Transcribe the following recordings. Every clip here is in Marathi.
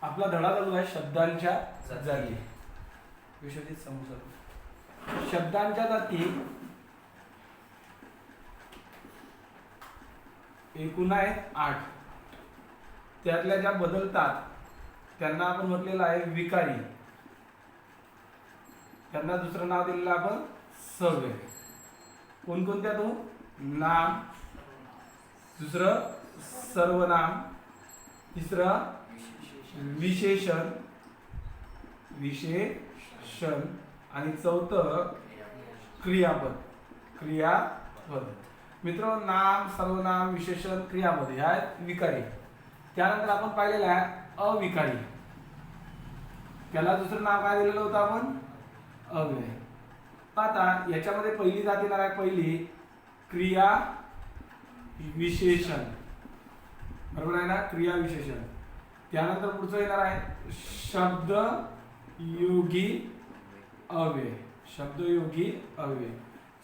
आपला धडा चालू आहे शब्दांच्या जाती. विश्वजित समोर शब्दांच्या जाती एकूण आहेत 8. त्यातल्या ज्या बदलतात त्यांना आपण म्हटलेलं आहे विकारी. त्यांना दुसरं नाव दिलेलं आपण सव्य. कोणकोणत्या तो? नाम, दुसरं सर्वनाम, तिसरं विशेषण आणि चौथं क्रियापद. मित्रांनो, नाम, सर्वनाम, विशेषण, क्रियापद ह्या आहेत विकारी. त्यानंतर आपण पाहिलेलं आहे अविकारी. त्याला दुसरं नाव काय दिलेलं होतं आपण? अव्यय. आता याच्यामध्ये पहिली जात येणार आहे, पहिली क्रिया विशेषण. बरोबर आहे ना? क्रिया विशेषण. त्यानंतर पुढचं येणार आहे शब्द योगी अव्यय.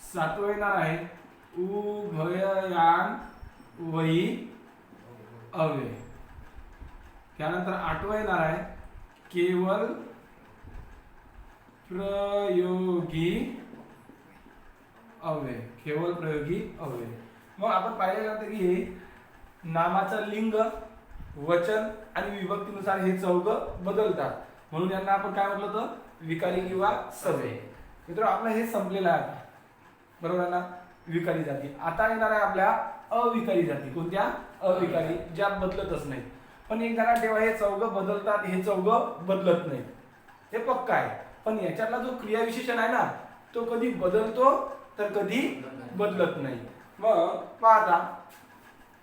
सातवं येणार आहे उभययान वयी अव्यय. त्यानंतर आठवं येणार आहे केवल प्रयोगी अव्यय. मग आपण पाहिलेलं होतं की नामाचं लिंग, वचन आणि विभक्तीनुसार हे चौघं बदलतात, म्हणून यांना आपण काय म्हटलं होतं? विकारी किंवा सव्य. मित्र, आपलं हे संपलेलं आहे आता. बरोबर आहे ना? विकारी जाती. आता येणार आहे आपल्या अविकारी जाती. कोणत्या? अविकारी, ज्या बदलतच नाहीत. पण एक जरा तेव्हा हे चौघं बदलतात, हे चौघं बदलत नाहीत, हे पक्का आहे. पण याच्यातला जो क्रियाविशेषण आहे ना, तो कधी बदलतो तर कधी बदलत नाही. मग पाहता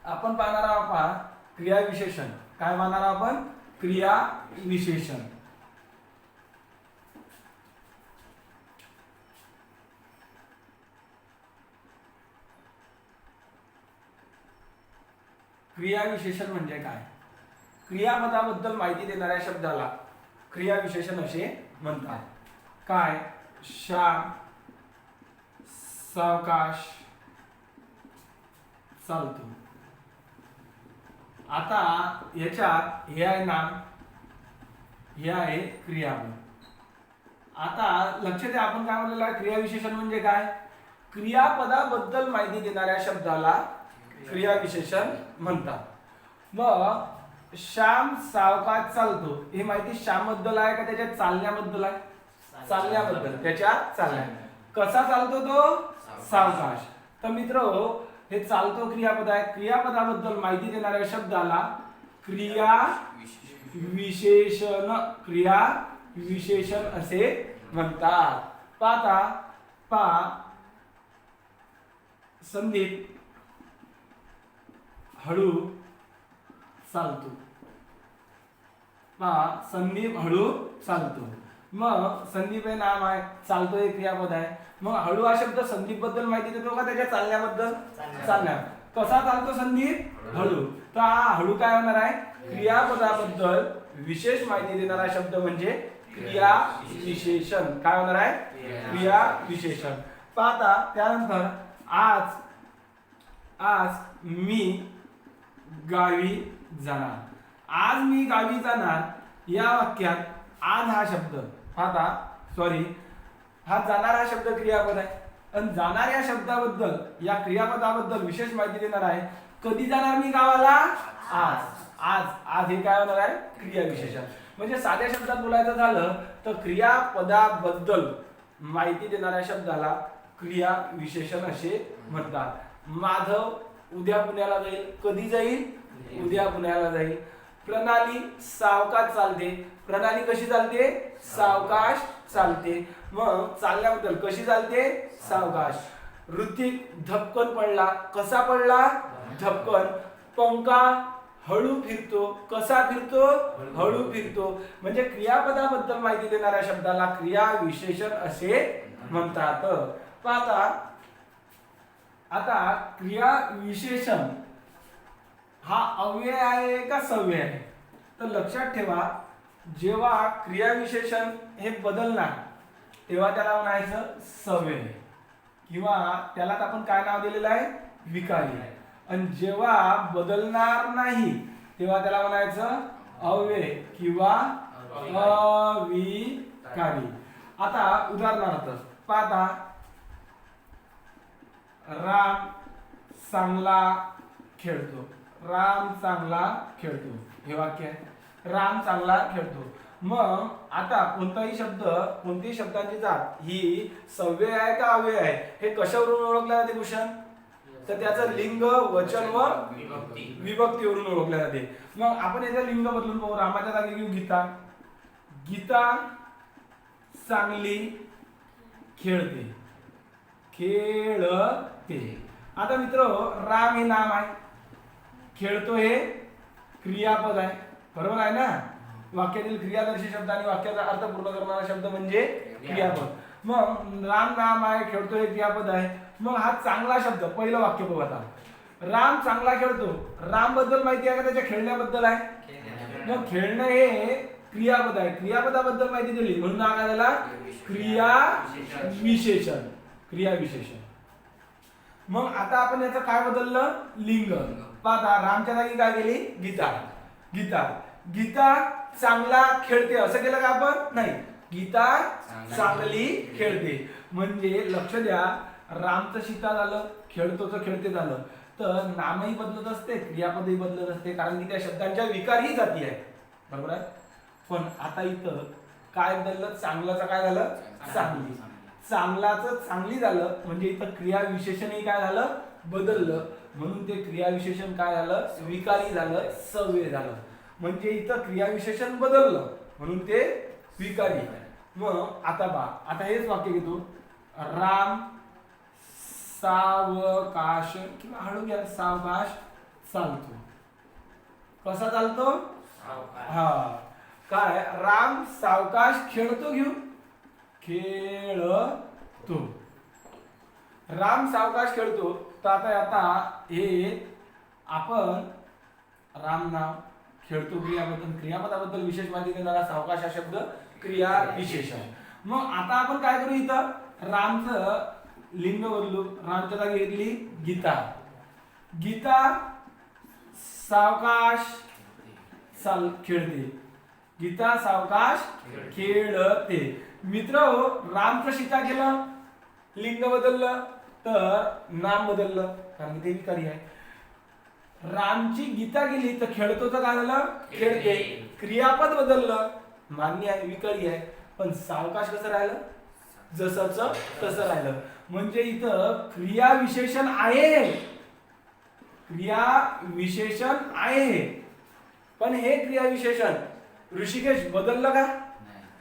आपण पाहणार आहोत क्रियाविशेषण. काय पाहणार आहोत आपण? क्रियाविशेषण. क्रियाविशेषण म्हणजे काय? क्रियापदाबद्दल माहिती देणाऱ्या शब्दाला क्रियाविशेषण असे म्हणतात. काय? श्याम सावकाश चालतो. आता याच्यात हे आहे नाम, हे आहे क्रियापद. आता लक्षात द्या, आपण काय म्हणलेलं आहे? क्रियाविशेषण म्हणजे काय? क्रियापदाबद्दल माहिती देणाऱ्या शब्दाला क्रियाविशेषण म्हणतात. मग श्याम सावकाश चालतो, ही माहिती श्याम बद्दल आहे का त्याच्या चालण्याबद्दल आहे? चालण्याबद्दल, त्याच्या चालण्या. कसा चालतो तो? सावकाश. तर मित्र, हे चालतो क्रियापद आहे. क्रियापदाबद्दल माहिती देणाऱ्या शब्दाला क्रियाविशेषण असे म्हणतात. संदीप हळू चालतो. संदीप हळू चालतो. मग संदीप हे नाम आहे, चालतो हे क्रियापद आहे. मग हळू हा शब्द संदीप बद्दल माहिती देतो का त्याच्या चालण्याबद्दल? चालण्या. कसा चालतो संदीप? हळू. तर हा हळू काय होणार आहे? क्रियापदाबद्दल विशेष माहिती देणारा शब्द म्हणजे क्रियाविशेषण. काय होणार आहे? क्रियाविशेषण. पाहता त्यानंतर आज मी गावी जाणार. आज मी गावी जाणार या वाक्यात आज हा शब्द हा जाणार हा शब्द क्रियापद आहे. आणि जाणार या शब्दाबद्दल, या क्रियापदाबद्दल विशेष माहिती देणार आहे. कधी जाणार मी गावाला? आज हे काय होणार आहे? क्रियाविशेषण. म्हणजे साध्या शब्दात बोलायचं झालं तर क्रियापदाबद्दल माहिती देणाऱ्या शब्दाला क्रियाविशेषण असे म्हणतात. माधव उद्या पुण्याला जाईल. कधी जाईल? उद्या पुण्याला जाईल. प्रणाली सावकाश चालते. प्रणाली कशी चालते? सावकाश चालते. मग चालल्याबद्दल कशी चालते? सावकाश. ऋतिक धपकन पडला. कसा पडला? धपकन. पंखा हळू फिरतो. कसा फिरतो? हळू फिरतो. म्हणजे क्रियापदाबद्दल माहिती देणाऱ्या शब्दाला क्रियाविशेषण असे म्हणतात. आता क्रियाविशेषण हा अव्यय आहे का सव्य आहे? तर लक्षात ठेवा, जेव्हा क्रियाविशेषण हे बदलणार तेव्हा त्याला म्हणायचं सव्य, किंवा त्याला आपण काय नाव दिलेलं आहे? विकारी. आणि जेव्हा बदलणार नाही तेव्हा त्याला म्हणायचं अव्यय किंवा अविकारी. आता उदाहरणार्थ पाहता, राम चांगला खेळतो. राम चांगला खेळतो हे वाक्य आहे. राम चांगला खेळतो. मग आता कोणताही शब्द, कोणत्याही शब्दांची जात ही सव्यय आहे का अव्यय आहे हे कशावरून ओळखले जाते भूषण? तर त्याचं लिंग, वचन व विभक्तीवरून ओळखले जाते. मग आपण याचं लिंग बदलून पाहू. रामाच्या जागी घेऊ गीता. गीता चांगली खेळते. खेळते. आता मित्र, राम हे नाम आहे, खेळतो हे क्रियापद आहे, बरोबर आहे ना? वाक्यातील क्रियादर्शी शब्द आणि वाक्याचा अर्थ पूर्ण करणारा शब्द म्हणजे क्रियापद. मग राम नाम आहे, खेळतो हे क्रियापद आहे. मग हा चांगला शब्द, पहिलं वाक्य बघू आता. राम चांगला खेळतो. राम बद्दल माहिती आहे का? त्याच्या खेळण्याबद्दल आहे. मग खेळणं हे क्रियापद आहे. क्रियापदाबद्दल माहिती दिली म्हणून नाव काय झाला? क्रिया विशेषण. क्रिया विशेषण. मग आता आपण याचं काय बदललं? लिंग. पाहता, रामच्या जागी काय गेली? गीता. गीता. गीता चांगला खेळते असं केलं का आपण? नाही. गीता चांगली खेळते. म्हणजे लक्ष द्या, रामचं सीता झालं, खेळतोचं खेळते झालं, तर नामही बदलत असते, क्रियापदही बदलत असते, कारण की त्या शब्दांच्या विकारही जाती आहे, बरोबर आहे? पण आता इथं काय बदललं? चांगल्याचं काय झालं? चांगली. चांगलाचं चांगली झालं म्हणजे इथं क्रिया विशेषणही काय झालं? बदललं. म्हणून ते क्रिया विशेषण काय झालं? विकारी झालं, सव्यय झालं. म्हणजे इथं क्रिया विशेषण बदललं म्हणून ते विकारी. मग आता पहा, आता हेच वाक्य घेतो. राम सावकाश किंवा हळू घ्या, सावकाश चालतो. कसा चालतो? हा. काय? राम सावकाश खेळतो. घेऊ खेळतो. राम सावकाश खेळतो. तर आता हे आपण राम नाव, खेळतो क्रियापद, क्रियापदाबद्दल विशेष माहिती देणारा सावकाश हा शब्द क्रिया विशेषण. मग आता आपण काय करू? इथं रामचं लिंग बदलू. रामच्या जागी घेतली गीता. गीता सावकाश खेळते. गीता सावकाश खेळते. मित्र, रामचं सीता केलं, लिंग बदललं तर नाम बदललं, कारण ते विकारी आहे. रामची गीता गेली तर खेळतोचं काय झालं? खेळते. क्रियापद बदललं, मान्य आहे, विकारी आहे, पण सावकाश कसं राहिलं? जसंच तसं राहिलं. म्हणजे इथं क्रिया विशेषण आहे, क्रिया विशेषण आहे, पण हे क्रिया विशेषण ऋषिकेश बदललं का?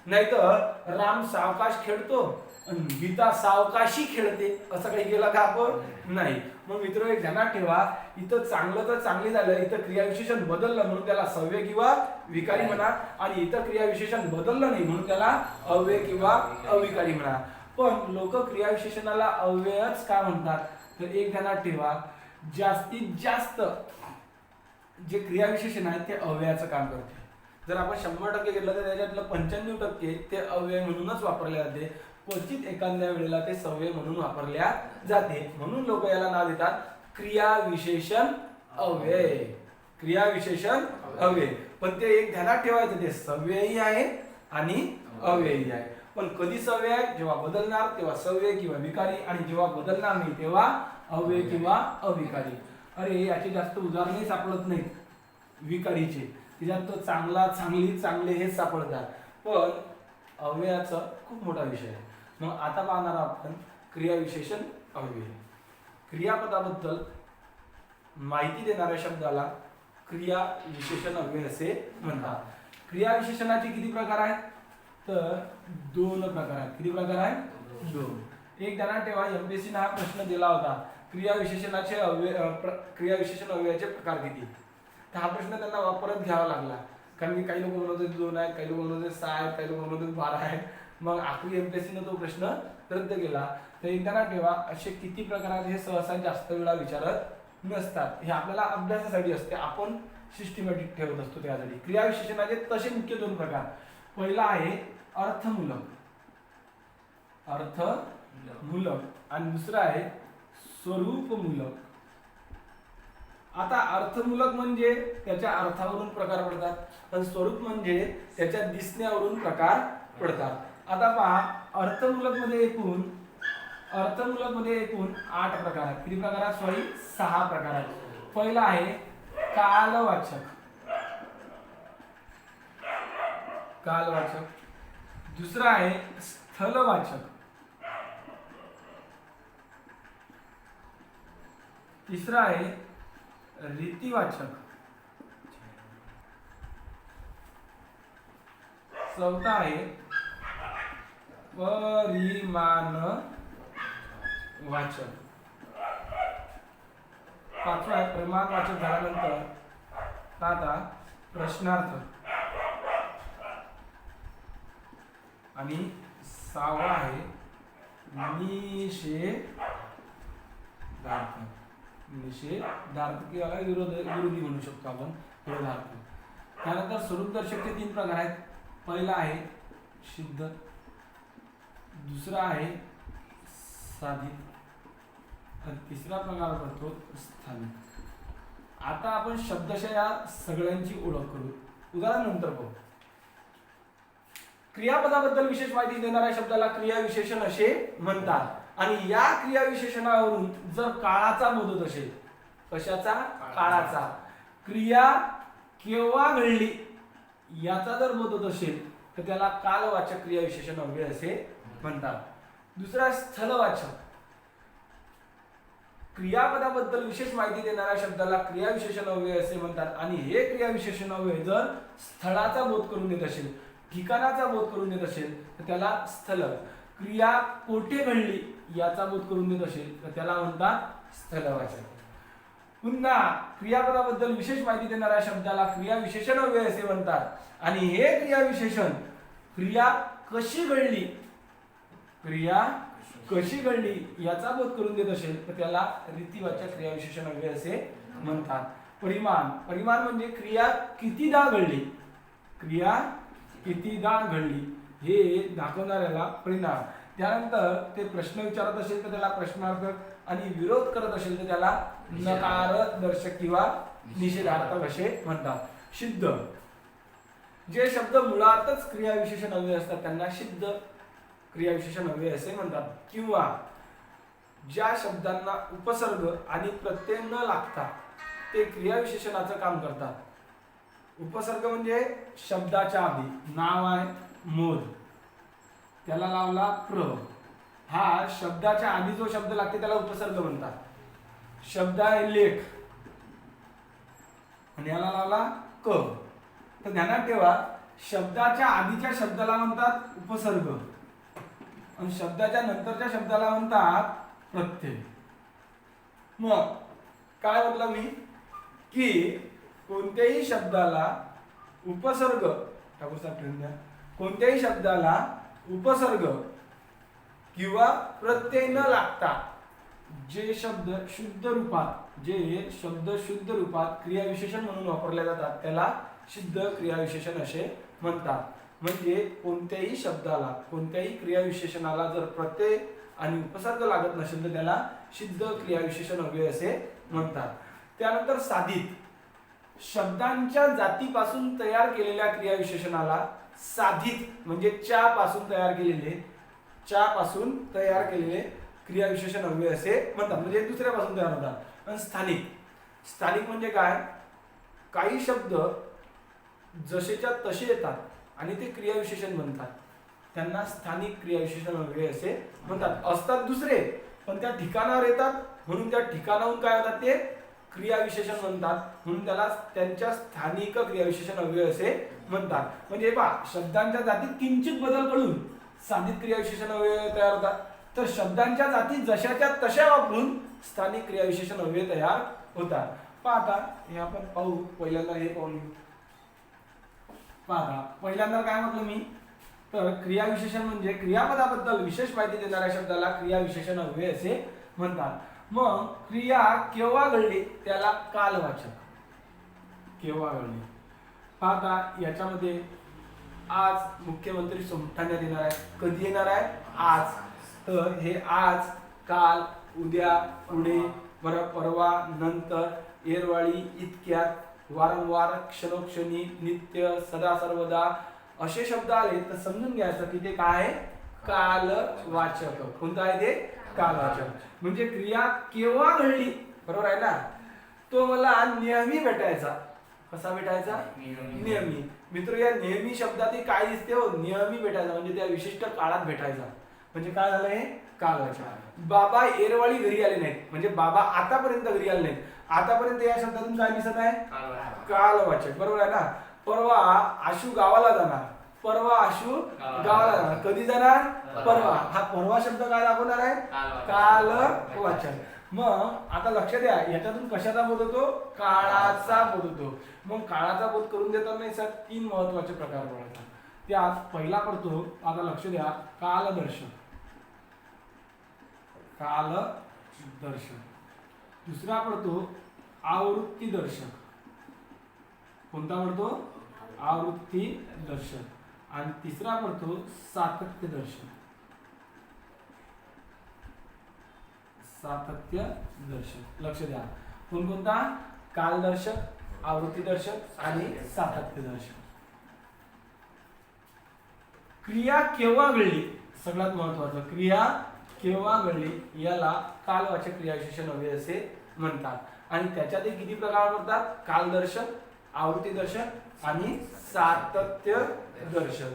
नाही. तर राम सावकाश खेळतो आणि गीता सावकाशी खेळते असं काही केलं का आपण? नाही. मग मित्र, एक ध्यानात ठेवा, इथं चांगलं तर चांगली झालं, इथं क्रिया विशेषण बदललं म्हणून त्याला सव्यय किंवा विकारी म्हणा, आणि इथं क्रिया विशेषण बदललं नाही म्हणून त्याला अव्यय किंवा अविकारी म्हणा. पण लोक क्रिया विशेषणाला अव्ययच का म्हणतात? तर एक ध्यानात ठेवा, जास्तीत जास्त जे क्रिया विशेषण आहे ते अव्ययाचं काम करते. जर आपण 100% घेतलं तर त्याच्यातलं 95% ते अव्यय म्हणूनच वापरले जाते. क्वचित एखाद्या वेळेला ते सव्यय म्हणून वापरल्या जाते. म्हणून लोक याला नाव देतात क्रिया विशेषण अव्यय. क्रिया विशेषण अव्यय. पण ते एक ध्यानात ठेवायचं, ते सव्ययही आहे आणि अव्ययही आहे. पण कधी सव्यय आहे? जेव्हा बदलणार तेव्हा सव्यय किंवा विकारी, आणि जेव्हा बदलणार नाही तेव्हा अव्यय किंवा अविकारी. अरे, याचे जास्त उदाहरणही सापडत नाहीत विकारीचे. त्याच्यात तो चांगला, चांगली, चांगले हेच सापडतात. पण अव्ययाचा खूप मोठा विषय आहे. मग आता पाहणार आपण क्रिया विशेषण अव्यय. क्रियापदाबद्दल माहिती देणाऱ्या शब्दाला क्रिया विशेषण अव्यय असे म्हणतात. क्रिया विशेषणाचे किती प्रकार आहेत? तर 2 प्रकार आहेत. किती प्रकार आहेत? 2. एक ध्यानात ठेवा, एमपीएससी ने हा प्रश्न दिला होता, क्रिया विशेषणाचे क्रिया विशेषण अव्ययाचे प्रकार किती? तर हा प्रश्न त्यांना वापरत घ्यावा लागला, कारण की काही लोक म्हणत होते 2 आहेत, काही लोक म्हणत होते 6 आहेत, काही लोक म्हणत होते 12 आहेत. मग आखरी एमपीएससी ने तो प्रश्न रद्द केला. तर एक ध्यानात ठेवा, असे किती प्रकार आहेत हे सहसा जास्त वेळा विचारत नसतात. हे आपल्याला अभ्यासासाठी असते, आपण सिस्टमॅटिक ठेवत असतो त्यासाठी. क्रिया विशेषणाचे तसे मुख्य 2 प्रकार. पहिला आहे अर्थमूलक, अर्थमूलक, आणि दुसरा आहे स्वरूपमूलक, आता अर्थमूलक म्हणजे त्याच्या अर्थावरून प्रकार पडतात आणि स्वरूप म्हणजे त्याच्या दिसण्यावरून प्रकार पडतात। आता पहा अर्थमूलक मध्ये एकूण 8 प्रकार आहेत। किती प्रकार आहेत? सॉरी 6 प्रकार आहेत। पहिला आहे कालवाचक, दुसरा आहे स्थलवाचक, तिसरा आहे रीतिवाचक, चौथा आहे परिमाणवाचक, पाचवा आहे परिमाणवाचक झाल्यानंतर आता प्रश्नार्थ आणि 6वा आहे निषेधार्थ किंवा विरोधी म्हणू शकतो आपण विरोधार्थ। त्यानंतर स्वरूपदर्शकचे 3 प्रकार आहेत। पहिला आहे सिद्ध, दुसरा आहे साधित आणि तिसरा प्रकार पडतो स्थानिक। आता आपण शब्दशः या सगळ्यांची ओळख करू, उदाहरण नंतर पाहू। क्रियापदाबद्दल विशेष माहिती देणाऱ्या शब्दाला क्रियाविशेषण असे म्हणतात आणि या क्रियाविशेषणावरून जर काळाचा बोध होत असेल, कशाचा? काळाचा, क्रिया केव्हा घडली याचा जर बोध होत असेल तर त्याला कालवाचक क्रियाविशेषण अव्यय असे म्हणतात। दुसरा स्थलवाचक, क्रियापदाबद्दल विशेष माहिती देणाऱ्या शब्दाला क्रियाविशेषण अव्यय असे म्हणतात आणि हे क्रियाविशेषण अव्यय जर स्थळाचा बोध करून देत असेल, ठिकाणाचा बोध करून देत असेल तर त्याला स्थल, क्रिया कोठे घडली याचा बोध करून देत असेल तर त्याला म्हणतात स्थलवाचक। पुन्हा क्रियापदाबद्दल विशेष माहिती देणाऱ्या शब्दाला क्रियाविशेषण अव्यय असे म्हणतात आणि हे क्रियाविशेषण क्रिया कशी घडली याचा बोध करून देत असेल तर त्याला रीतिवाचक क्रियाविशेषण अव्यय असे म्हणतात। परिमाण म्हणजे क्रिया कितीदा घडली हे दाखवणाऱ्याला परिमाण। त्यानंतर ते प्रश्न विचारत असेल तर त्याला प्रश्नार्थक आणि विरोध करत असेल तर त्याला नकारदर्शक किंवा निषेधार्थक असे म्हणतात। सिद्ध, जे शब्द मुळातच क्रियाविशेषण अव्यय असतात त्यांना सिद्ध क्रियाविशेषण अव्यय असे म्हणतात। किंवा ज्या शब्दांना उपसर्ग आणि प्रत्यय न लागता ते क्रियाविशेषणाचं काम करतात। उपसर्ग म्हणजे शब्दाच्या आधी, नाव आहे मोद, त्याला लावला प्र, हा शब्दाच्या आधी जो शब्द लागते त्याला उपसर्ग म्हणतात। शब्द आहे लेख आणि याला लावला क, तर ध्यानात ठेवा शब्दाच्या आधीच्या शब्दाला म्हणतात उपसर्ग आणि शब्दाच्या नंतरच्या शब्दाला म्हणतात प्रत्यय। मग काय म्हटलं मी की कोणत्याही शब्दाला उपसर्ग, कोणत्याही शब्दाला उपसर्ग किंवा प्रत्यय न लागता जे शब्द शुद्ध रूपात क्रियाविशेषण म्हणून वापरले जातात त्याला सिद्ध क्रियाविशेषण असे म्हणतात। म्हणजे कोणत्याही शब्दाला, कोणत्याही क्रियाविशेषणाला जर प्रत्यय आणि उपसर्ग लागत नसेल तर त्याला सिद्ध क्रियाविशेषण अव्यय असे म्हणतात। त्यानंतर साधित, शब्दांच्या जातीपासून तयार केलेल्या क्रियाविशेषणाला साधित म्हणजे च्या पासून तयार केलेले क्रियाविशेषण अव्यय असे म्हणतात, म्हणजे दुसऱ्यापासून तयार होतात। आणि स्थानिक म्हणजे काय? काही शब्द जसेच्या तसे येतात आणि ते क्रियाविशेषण बनतात, त्यांना स्थानिक क्रियाविशेषण अव्यय असे म्हणतात। असतात दुसरे पण त्या ठिकाणावर येतात म्हणून त्या ठिकाणाहून काय होतात ते क्रियाविशेषण म्हणतात, म्हणून त्याला त्यांच्या स्थानिक क्रियाविशेषण अव्यय असे म्हणतात। म्हणजे पहा शब्दांच्या जातीत किंचित बदल करून साधित क्रियाविशेषण अव्यय तयार होतात, तर शब्दांच्या जाती जशाच्या तशा वापरून स्थानिक क्रियाविशेषण अव्यय तयार होतात। पहा आता हे आपण पाहू, पहिल्यांदा हे पाहून घेऊ। पहा पहिल्यांदा काय म्हटलं मी, तर क्रियाविशेषण म्हणजे क्रियापदाबद्दल विशेष माहिती देणाऱ्या शब्दाला क्रियाविशेषण अव्यय असे म्हणतात। मग क्रिया केव्हा घडली त्याला कालवाचक, केव्हा घडली। पहा याच्यामध्ये आज मुख्यमंत्री संस्थाण्यात येणार आहे, कधी येणार आहे? आज, तर हे आज, काल, उद्या, पुढे, परवा, नंतर एरवाळी, इतक्यात, वारंवार, क्षणोक्षणी, नित्य, सदा सर्वदा असे शब्द आले तर समजून घ्यायचं की ते काय आहे? कालवाचक. कोणतं आहे ते? कालवाचक. म्हणजे क्रिया केव्हा घडली, बरोबर आहे ना, तो मला नेहमी भेटायचा. कसा भेटायचा? नेहमी. मित्र, या नेहमी शब्दात काय दिसते हो? नेहमी भेटायचा म्हणजे त्या विशिष्ट काळात भेटायचा. म्हणजे काय झालं हे? कालवाचक. बाबा एरवाळी घरी आले नाहीत म्हणजे बाबा आतापर्यंत घरी आले नाहीत. आतापर्यंत या शब्दातून काय दिसत आहे? कालवाचक. बरोबर आहे ना. परवा आशू गावाला जाणार. परवा आशू गावाला जाणार. कधी जाणार? परवा. हा परवा शब्द काय दाखवणार आहे? कालवाचक. मग आता लक्ष द्या, याच्यातून कशाचा बोध होतो? काळाचा बोध होतो. मग काळाचा बोध करून देताना सर 3 महत्वाचे प्रकार पडतात. त्यात पहिला पडतो, आता लक्ष द्या, कालदर्शक. कालदर्शक. दुसरा पडतो आवृत्ती दर्शक. कोणता पडतो? आवृत्ती दर्शक. आणि तिसरा पडतो सातत्य दर्शक. सातत्य दर्शक. लक्ष द्या, कोणकोणता? कालदर्शक, आवृत्ती दर्शक आणि सातत्य दर्शक. क्रिया केव्हा घडली, सगळ्यात महत्वाचं, क्रिया केव्हा घडली याला कालवाचक क्रियाविशेषण हवे असे म्हणतात. आणि त्याच्यातही किती प्रकार पडतात? कालदर्शक, आवृत्ती दर्शक आणि सातत्य दर्शक.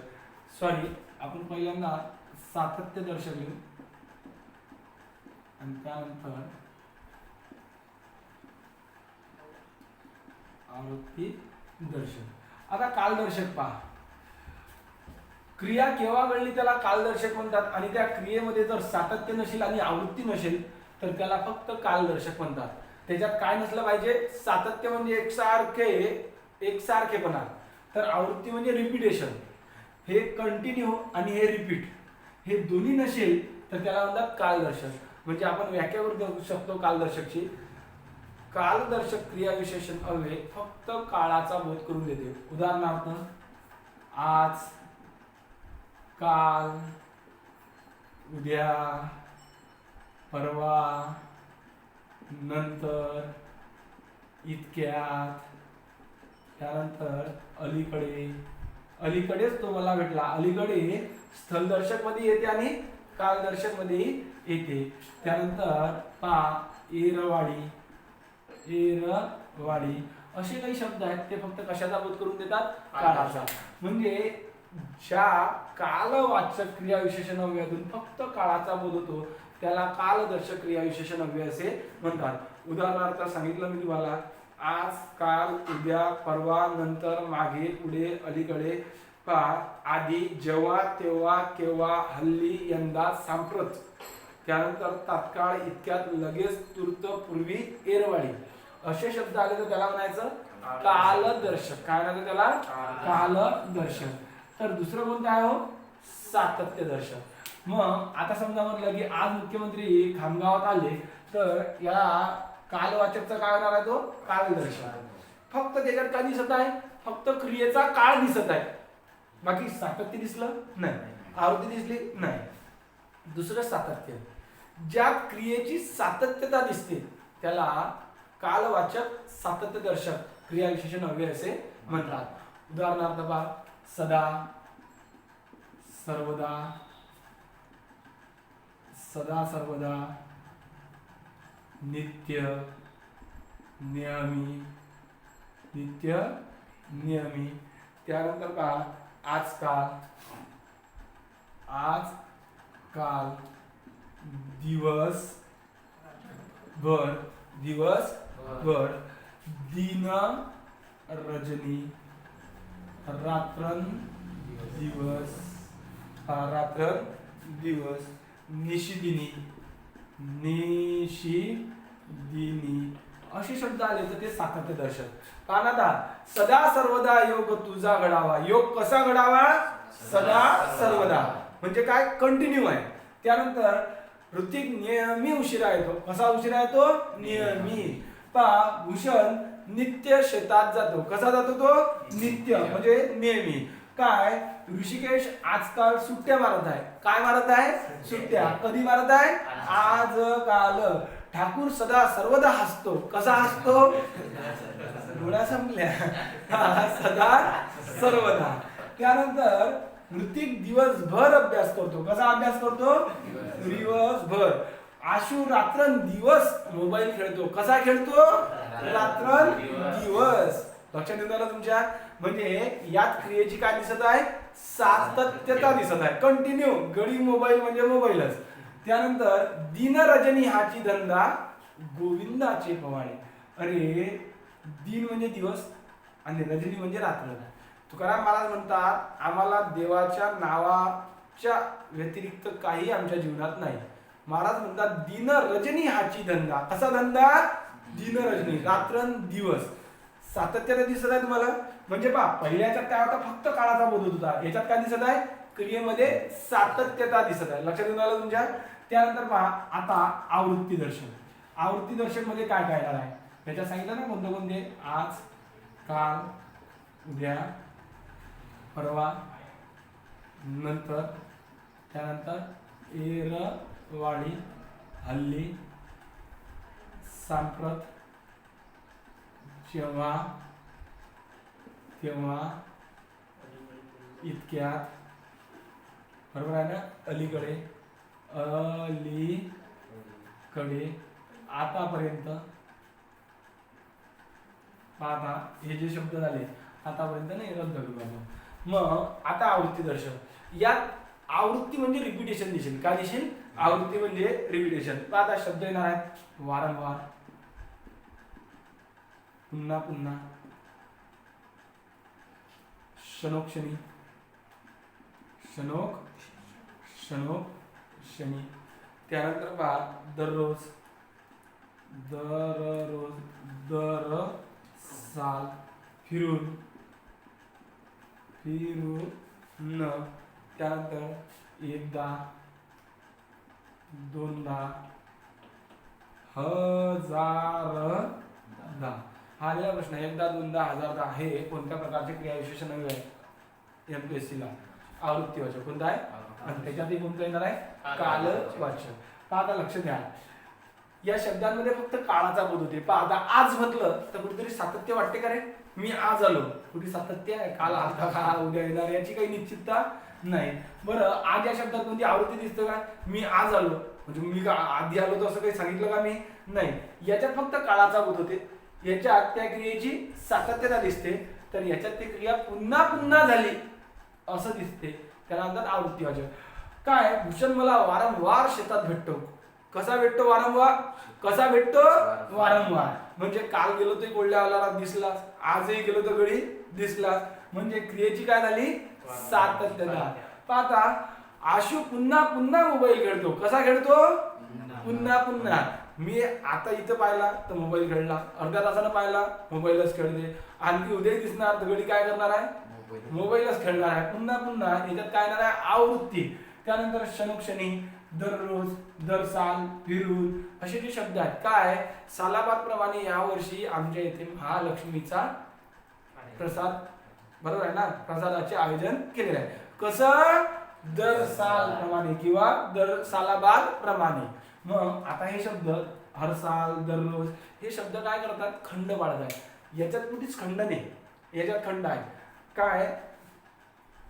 सॉरी, आपण पहिल्यांदा सातत्य दर्शक लिहू आणि त्यानंतर आवृत्ती दर्शक. आता कालदर्शक पहा. क्रिया केव्हा घडली त्याला कालदर्शक म्हणतात. आणि त्या क्रियेमध्ये जर सातत्य नसेल आणि आवृत्ती नसेल तर त्याला फक्त कालदर्शक म्हणतात. त्याच्यात काय नसलं पाहिजे? सातत्य म्हणजे एकसारखेपणा, तर आवृत्ती म्हणजे रिपीटेशन, हे कंटिन्यू आणि हे रिपीट, हे दोन्ही नसेल तर त्याला म्हणतात कालदर्शक. म्हणजे आपण व्याख्या करू शकतो कालदर्शकची. कालदर्शक क्रियाविशेषण अव्यय फक्त काळाचा बोध करून देते. उदाहरणार्थ आज, काल, उद्या, परवा, नंतर, इतक्यात, त्यानंतर अलीकडे. अलीकडेच तो मला भेटला. अलीकडे स्थलदर्शक मध्ये येते आणि कालदर्शक मध्ये येते. त्यानंतर पा एरवाडी, एरवाडी असे काही शब्द आहेत ते फक्त कशाचा बोध करून देतात? काळाचा. म्हणजे ज्या कालवाचक क्रियाविशेषण अव्ययातून फक्त काळाचा बोध होतो त्याला कालदर्शक क्रियाविशेषण अव्यय असे म्हणतात. उदाहरणार्थ सांगितलं मी तुम्हाला, आज, काल, उद्या, परवा, नंतर, मागे, पुढे, अलीकडे, आधी, जेव्हा, तेव्हा, केव्हा, हल्ली, यंदा, सांप्रत, त्यानंतर तात्काळ, इतक्यात, लगेच, तूर्त, पूर्वी, एरवाडी असे शब्द आले तर त्याला म्हणायचं कालदर्शक. काय म्हणायचं त्याला? कालदर्शक. तर दुसरं कोणतं आहे हो? सातत्य दर्शक. मग आता समजा म्हटलं की आज मुख्यमंत्री खामगावात आले तर या कालवाचकचा काय होणार आहे? तो कालदर्शक. फक्त त्याच्यात काय दिसत आहे? फक्त क्रियेचा काळ दिसत आहे, बाकी सातत्य दिसलं नाही, आवृत्ती दिसली नाही. दुसरं सातत्य, ज्या क्रियेची सातत्यता दिसते त्याला कालवाचक सातत्य दर्शक क्रियाविशेषण अव्यय असे म्हणतात. उदाहरणार्थ पहा, सदा, सर्वदा, सदा सर्वदा, नित्य, नेहमी, नित्य नेहमी. त्यानंतर पहा, आजकाल, आजकाल, दिवस भर, दिवस भर, दिन, रजनी, रात्रं दिवस, रात्र दिवस, निशिदिनी, निशिदिनी असे शब्द आले तर ते सातत्य दर्शक. पाहता, सदा सर्वदा योग तुझा घडावा. योग कसा घडावा? सदा सर्वदा म्हणजे काय? कंटिन्यू आहे. त्यानंतर ऋतिक नेहमी उशिरा येतो. कसा उशिरा येतो? नेहमी. पहा, भूषण नित्य शेतात जातो. कसा जातो तो? नित्य म्हणजे नेहमी. काय? ऋषिकेश आजकाल सुट्ट्या मारत आहे. काय मारत आहे? सुट्ट्या. कधी मारत आहे? आज काल. ठाकूर सदा सर्वदा हसतो. कसा हसतो? डोळा संपल्या. सदा सर्वदा. त्यानंतर ऋतिक दिवसभर अभ्यास करतो. कसा अभ्यास करतो? दिवसभर. आशू रात्रंदिवस मोबाईल खेळतो. कसा खेळतो? रात्रंदिवस. लक्षात येऊन आलं तुमच्या? म्हणजे यात क्रियेची काय दिसत आहे? सातत्यता दिसत आहे. कंटिन्यू. गडी मोबाईल म्हणजे मोबाईलच. त्यानंतर दिन रजनी हाची धंदा गोविंदाचे पवाडे. अरे दिन म्हणजे दिवस आणि रजनी म्हणजे रात्र. तुकाराम महाराज म्हणतात आम्हाला देवाच्या नावाच्या व्यतिरिक्त काही आमच्या जीवनात नाही. महाराज म्हणतात दिन रजनी हाची धंदा. कसा धंदा? दिन रजनी. रात्रंदिवस. सातत्यता दिसत आहे तुम्हाला? म्हणजे पहा पहिल्या याच्यात काय होता? फक्त काळाचा बोध होता. याच्यात काय दिसत आहे? क्रियेमध्ये सातत्यता दिसत आहे. लक्षात येऊन आलं तुमच्या? त्यानंतर पहा आता आवृत्ती दर्शन. आवृत्ती दर्शन मध्ये काय काय आहे? याच्यात सांगितलं ना कोणते कोणते? आज, काल, उद्या, परवा, नंतर, त्यानंतर एरवाडी, हल्ली, सांप्रत, जेव्हा, तेव्हा, इतक्यात, बरोबर आहे ना? अलीकडे, अलीकडे, आतापर्यंत. आता हे जे शब्द झाले आतापर्यंत नाही रद्द करू आपण. मग आता आवृत्ती दर्शन. यात आवृत्ती म्हणजे रिपिटेशन दिसेल. काय दिसेल? आवृत्ती म्हणजे रिपिटेशन. आता शब्द येणार आहेत वारंवार, पुन्हा पुन्हा, क्षणोक्षणी, क्षणी. त्यानंतर पहा दररोज, दर साल, फिरून, त्यानंतर एकदा, दोनदा, हजारदा. हा आलेला प्रश्न. एकदा, दोनदा, हजारदा हे कोणत्या प्रकारचे क्रियाविशेषण हवे आहे MPSC ला? आवृत्तीवाचक. कोणता आहे? आणि त्याच्यातही कोणतं येणार आहे? कालवाचक. आता लक्ष द्या या शब्दांमध्ये फक्त काळाचा बोध होते. पहा आता आज म्हटलं तर कुठेतरी सातत्य वाटते का रे? मी आज आलो. कुठे सातत्य आहे? काल आलता का? उद्या येणार? याची काही निश्चितता नाही. बरं आज या शब्दात कोणती आवृत्ती दिसतं का? मी आज आलो म्हणजे मी आधी आलो तर असं काही सांगितलं का मी? नाही. याच्यात फक्त काळाचा बोध होते. याच्यात त्या क्रियेची सातत्यता दिसते. तर याच्यात ती क्रिया पुन्हा पुन्हा झाली असं दिसते. त्याला म्हणतात आवृत्तीवाचक. काय? भूषण मला वारंवार शेतात भेटतो. कसा भेटतो? वारंवार. कसा भेटतो? वारंवार. म्हणजे काल गेलो ते कोल्ह्यावाला दिसला, आजही गेलो तर गडी दिसला. म्हणजे क्रियेची काय झाली? सातत्यता. पाहता आशू पुन्हा पुन्हा मोबाईल खेळतो. कसा खेळतो? पुन्हा पुन्हा. मी आता इथं पाहिला तर मोबाईल खेळला, अर्ध्या तासानं पाहिला मोबाईलच खेळते, आणखी उद्या दिसणार तर गडी काय करणार आहे? मोबाईलच खेळणार आहे. पुन्हा पुन्हा. याच्यात काय येणार आहे? आवृत्ती. त्यानंतर क्षणोक्षणी, दररोज, दर साल, फिरून असे जे शब्द आहेत. काय? सालाबाद प्रमाणे यावर्षी आमच्या इथे महालक्ष्मीचा प्रसाद, बरोबर आहे ना, प्रसादाचे आयोजन केलेले आहे. कसं? दर साल प्रमाणे किंवा दर सालाबाद प्रमाणे. मग आता हे शब्द हर साल, दररोज हे शब्द काय करतात? खंड पाडतात. याच्यात कुठेच खंड नाही. याच्यात खंड आहे. काय?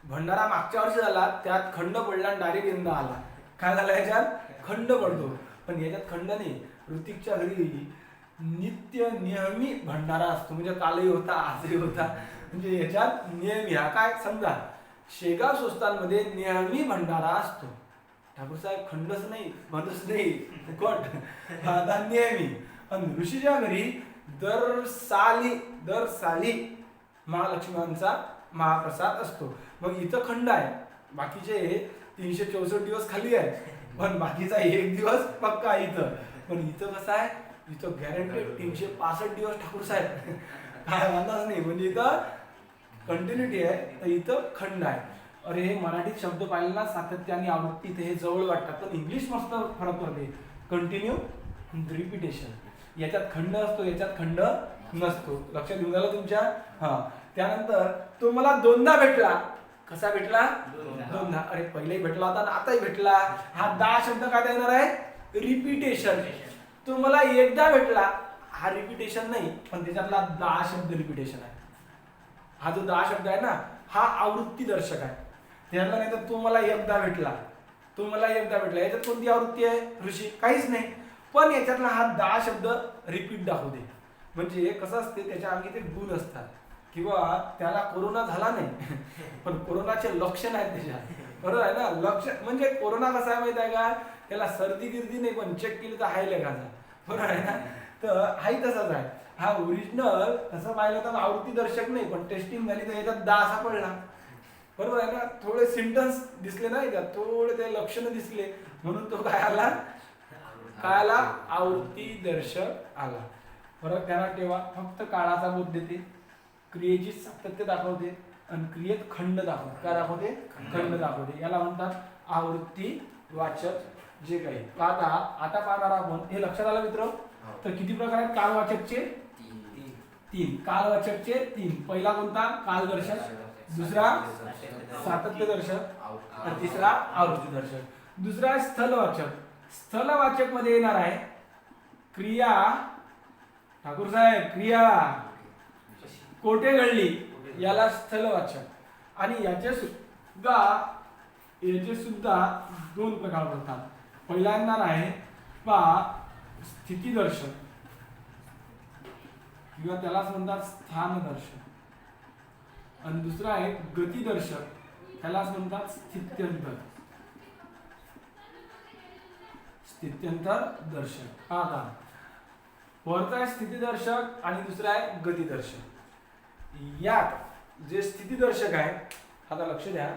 भंडारा मागच्या वर्षी झाला त्यात खंड पडला आणि डायरेक्ट यंदा आला. काय झालं? याच्यात खंड पडतो. पण याच्यात खंड नाही. ऋतिकच्या घरी नित्य नेहमी भंडारा असतो. म्हणजे कालही होता, आजही होता. म्हणजे याच्यात नेहमी. हा काय? समजा शेगाव संस्थांमध्ये नेहमी भंडारा असतो. ठाकूर साहेब खंडच नाही, बंदच नाही, फुकट. आता नेहमी. आणि ऋषीच्या घरी दर साली महालक्ष्म्यांचा महाप्रसाद असतो. मग इथं खंड आहे. बाकीचे 364 दिवस खाली आहे, पण बाकीचा एक दिवस पक्का इथं. पण इथं कसं आहे? इथं गॅरंटेड 365 दिवस ठाकूर साहेब. काय म्हणताच नाही. म्हणजे इथं कंटिन्युटी आहे, तर इथं खंड आहे. अरे हे मराठीत शब्द पाहिले ना, सातत्य आणि आवृत्ती, ते हे जवळ वाटतात. पण इंग्लिश मस्त फरक पडते. Continue, repetition. याच्यात खंड असतो, याच्यात खंड नसतो. लक्षात घेऊन झालं तुमच्या? हा. त्यानंतर तो मला दोनदा भेटला. कसा भेटला? दोनदा. अरे पहिलेही भेटला होता आणि आताही भेटला. हा दा शब्द काय येणार आहे? रिपिटेशन. तो मला एकदा भेटला, हा रिपिटेशन नाही, पण त्याच्यातला 10 शब्द रिपिटेशन आहे. हा जो 10 शब्द आहे ना, हा आवृत्ती दर्शक आहे. त्याला नाही तर तो मला एकदा भेटला, तो मला एकदा भेटला, याच्यात कोणती आवृत्ती आहे ऋषी? काहीच नाही. पण याच्यातला हा 10 शब्द रिपीट दाखवते. म्हणजे कसं असते, त्याच्या अंगी ते गुण असतात. किंवा त्याला कोरोना झाला नाही पण कोरोनाचे लक्षण आहेत त्याच्यात, बरोबर आहे ना. लक्षण म्हणजे कोरोना कसा आहे माहिती आहे का, त्याला सर्दी गिर्दी नाही, पण चेक केली तर हाय लगाचा, बरोबर आहे ना. तर हाही तसाच आहे. हा ओरिजिनल तसं पाहिलं तर आवृत्ती दर्शक नाही, पण टेस्टिंग झाली तर याच्यात 10 सापडला, बरोबर आहे ना. थोडे सिम्पटम्स दिसले नाही का, थोडे ते लक्षण दिसले, म्हणून तो काय आला, काय आला, आवृत्ती दर्शक आला. फरक त्यांना ठेवा, फक्त काळाचा बोध देते, क्रियेची सातत्य दाखवते आणि क्रियेत खंड दाखवते. काय दाखवते? खंड दाखवते. याला म्हणतात आवृत्ती वाचक जे काही. आता पाहणार आपण, हे लक्षात आलं मित्र. तर किती प्रकार आहेत कालवाचकचे? 3. कालवाचकचे 3. पहिला कोणता? कालदर्शक, दुसरा सातत्य दर्शक आणि तिसरा आवृत्ती दर्शक. दुसरा स्थलवाचक. स्थलवाचक मध्ये येणार आहे क्रिया, ठाकूर साहेब, क्रिया कोठे घडली, याला स्थलवाचक. आणि याचे सुद्धा 2 प्रकार पडतात. पहिला येणार आहे स्थितीदर्शक किंवा त्यालाच म्हणतात स्थानदर्शक, आणि दुसरा आहे गतिदर्शक, त्यालाच म्हणतात स्थित्यंतर दर्शक. आता वरचा आहे स्थितीदर्शक आणि दुसरा आहे गतिदर्शक. यात जे स्थितीदर्शक आहे, आता लक्ष द्या,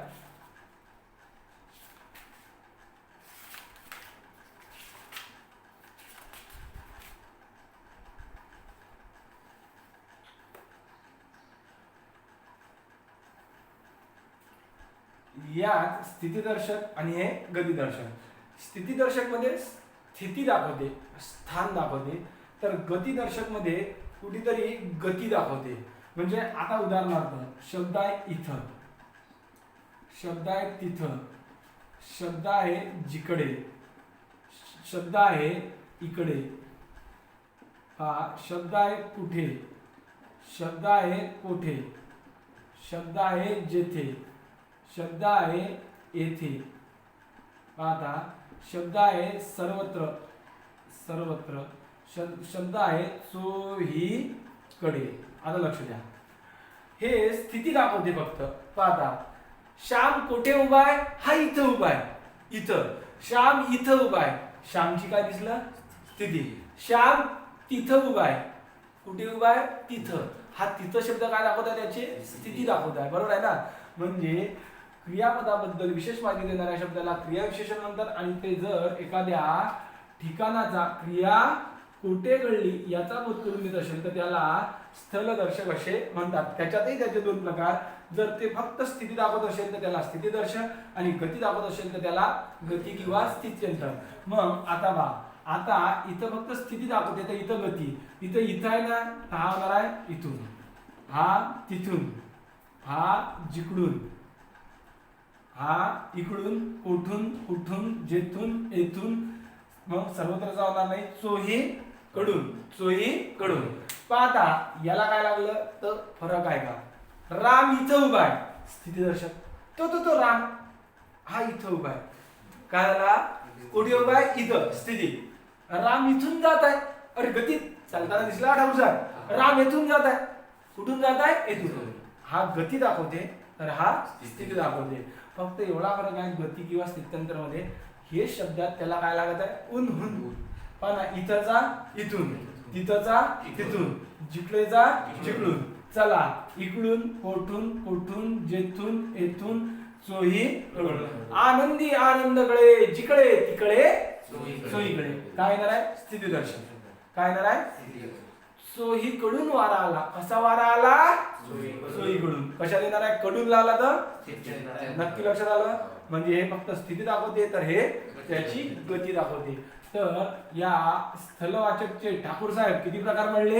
यात स्थितीदर्शक आणि हे गतिदर्शक. स्थितीदर्शक मध्ये स्थिती दाखवते, स्थान दाखवते, तर गतिदर्शक मध्ये कुठेतरी गती दाखवते. म्हणजे आता उदाहरणार्थ, शब्द आहे इथं, शब्द आहे तिथं, शब्द आहे जिकडे, शब्द आहे इकडे, हा शब्द आहे कुठे, शब्द आहे कोठे, शब्द आहे जेथे, शब्द आहे येथे, आता शब्द आहे सर्वत्र, सर्वत्र, शब्द आहे चोहीकडे. आता लक्ष द्या, हे स्थिती दाखवते फक्त. पाहता, श्याम कोठे उभा आहे, हा इथं उभा आहे, इथं. श्याम इथं उभा आहे, श्यामची काय दिसलं, स्थिती. श्याम तिथं उभा आहे, कुठे उभा आहे, तिथं. हा तिथं शब्द काय दाखवत आहे, त्याची स्थिती दाखवत आहे, बरोबर आहे ना. म्हणजे क्रियापदाबद्दल विशेष माहिती देणाऱ्या शब्दाला क्रियाविशेषण म्हणतात. आणि ते जर एखाद्या ठिकाणाचा क्रिया कोठे घडली याचा बोध करून देत असेल तर त्याला स्थलदर्शक असे म्हणतात. त्याच्यातही त्याचे 2 प्रकार. जर ते फक्त स्थिती दाखवत असेल तर त्याला स्थितीदर्शक, आणि गती दाखवत असेल तर त्याला गती किंवा स्थित्यंतर. मग आता आता इथं फक्त स्थिती दाखवते, तर इथं गती. इथं आहे ना, हा होणार आहे इथून, हा तिथून, हा जिकडून, हा इकडून, कोठून, कुठून, जेथून, येथून. मग सर्वत्रचा होणार नाही, चोही कडून, चोही कडून. पाहता याला काय लागलं, तर फरक आहे का. राम इथं उभा आहे, स्थितीदर्शक. तो राम हा इथं उभा आहे, काय झाला, कुठे उभा आहे, इथं, स्थिती. राम इथून जात आहे, अरे गती चालताना दिसला ठाकूर साहेब. राम येथून जात आहे, कुठून जात आहे, येथून. हा गती दाखवते, तर हा स्थिती दाखवते. फक्त एवढा फरक आहे गती किंवा स्थित्यंतर मध्ये. हे शब्दात त्याला काय लागत आहे, उन हुन. पण इथंचा इथून, तिथंचा तिथून, जिकडेचा जिकडून. चला, इकडून, कोठून, कुठून, जेथून, येथून, चोही कडून. आनंदी आनंदकडे, जिकडे तिकडे चोहीकडे. काय येणार आहे, स्थितीदर्शक. काय येणार आहे, चोहीकडून वारा आला. कसा वारा आला, चोहीकडून. कशात येणार आहे, कडून आला तर नक्की लक्षात आलं. म्हणजे हे फक्त स्थिती दाखवते, तर हे त्याची गती दाखवते. तर या स्थलवाचकचे ठाकूर साहेब किती प्रकार म्हणले,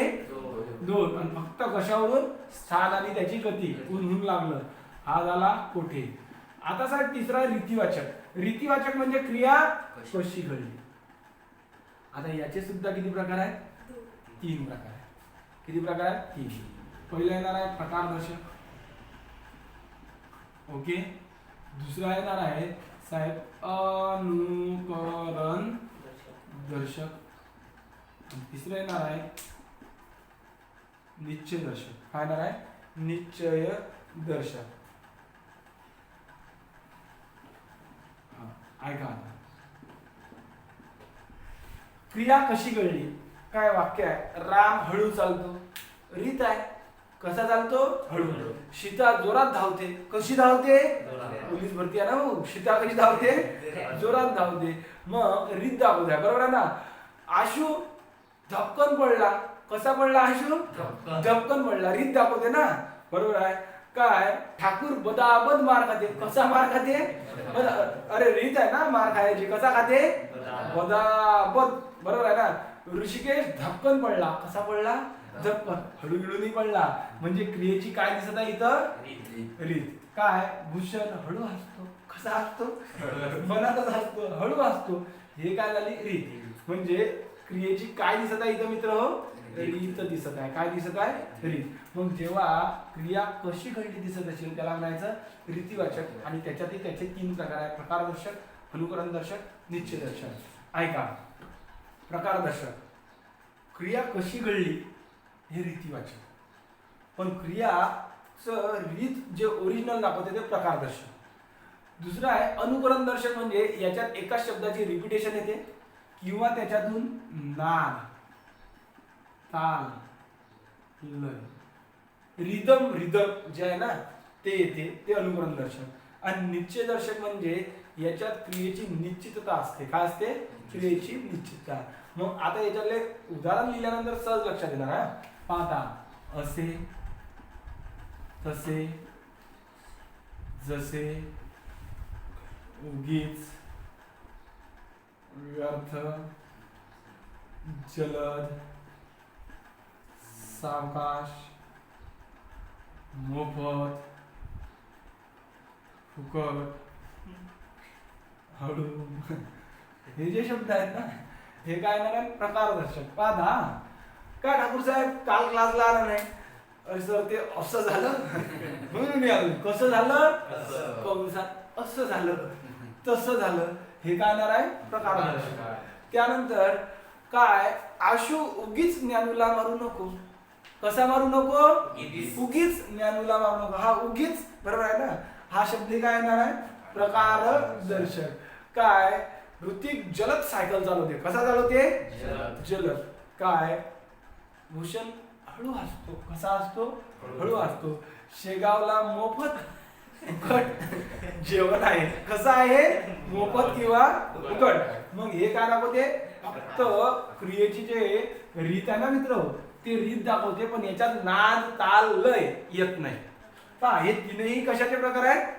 2. आणि फक्त कशावरून, स्थान आणि त्याची गती. उन्हून लागलं, हा झाला कोठे. आता साहेब तिसरा रीतिवाचक. रीतिवाचक म्हणजे क्रिया कशी घडली. आता याचे सुद्धा किती प्रकार आहेत? 3 प्रकार आहेत. किती प्रकार आहेत? 3. पहिला येणार आहे प्रकारदर्शक. ओके. दुसरा येणार आहे साहेब अनुकरण दर्शक. तिसरं येणार आहे निश्चय दर्शक. काय येणार आहे? निश्चय दर्शक. ऐका आता. क्रिया कशी घडली? काय वाक्य आहे? राम हळू चालतो. रीत आहे. कसा चालतो? हळू. सीता जोरात धावते. कशी धावते? पोलीस भरती आहे ना भाऊ. सीता कशी धावते? जोरात धावते. मग रीत दाखवत आहे. बरोबर आहे ना? आशू धपकन पडला. कसा पडला आशू? धपकन पडला. रीत दाखवते ना. बरोबर आहे. काय? ठाकूर बदाबद मार खाते. कसा मार खाते? अरे रीत आहे ना मार खायची. कसा खाते? बदाबद. बरोबर आहे ना? ऋषिकेश धपकन पडला. कसा पडला? धपकन. हळूहळू पडला. म्हणजे क्रियेची काय दिसत आहे इथं? रीत. काय? भूषण हळू हसतो. कसा हसतो? मनातच हसतो. हळू हसतो. हे काय झाली? रीत. म्हणजे क्रियेची काय दिसत आहे इथं मित्र? रीत दिसत आहे. काय दिसत आहे? रीत. मग जेव्हा क्रिया कशी घडली दिसत असेल त्याला म्हणायचं रीतिवाचक. आणि त्याच्यातही त्याचे 3 प्रकार आहेत. प्रकारदर्शक, अनुकरण दर्शक, निश्चय दर्शक. ऐका. प्रकारदर्शक. क्रिया कशी घडली हे रीतिवाचक. पण क्रियाचं रीत जे ओरिजिनल दाखवते ते प्रकारदर्शक. दुसरं आहे अनुकरण दर्शक. म्हणजे याच्यात एकाच शब्दाची रिपिटेशन येते किंवा त्याच्यातून नाद, ताल, लय, रिदम जे आहे ना ते येते. ते अनुकरण दर्शक. आणि निश्चय दर्शक म्हणजे याच्यात क्रियेची निश्चितता असते. काय असते? क्रियेची निश्चितता. मग आता याच्यातले उदाहरण लिहिल्यानंतर सहज लक्षात येणार आहे. पाहता. असे, तसे, जसे, उगीच, व्यर्थ, जलद, सावकाश, मोफत, फुकट, हळू. हे जे शब्द आहेत ना हे काय ना प्रकारदर्शक. पाहा. काय ठाकूर साहेब काल क्लासला आला नाही? अरे सर ते असं झालं म्हणून मी आलो. कसं झालं? कंसात असं झालं तसं झालं. हे काय येणार आहे? प्रकारदर्शक. त्यानंतर काय? आशू उगीच ज्ञानूला मारू नको. कसा मारू नको? उगीच ज्ञानूला मारू नको. हा उगीच बरोबर आहे ना. हा शब्द काय येणार आहे? प्रकारदर्शक. काय? ऋतिक जलद सायकल चालवते. कसा चालवते? जलद. काय? भूषण हळू हसतो. कसा हसतो? हळू हसतो. शेगावला मोफत फुकट जेवण आहे. कसं आहे? मोफत किंवा फुकट. मग हे काय दाखवते? फक्त क्रियेची जे रीत आहे ना मित्र ते रीत दाखवते. पण याच्यात नाद, ताल, लय येत नाही. पहा हे तीनही कशाचे प्रकार आहेत?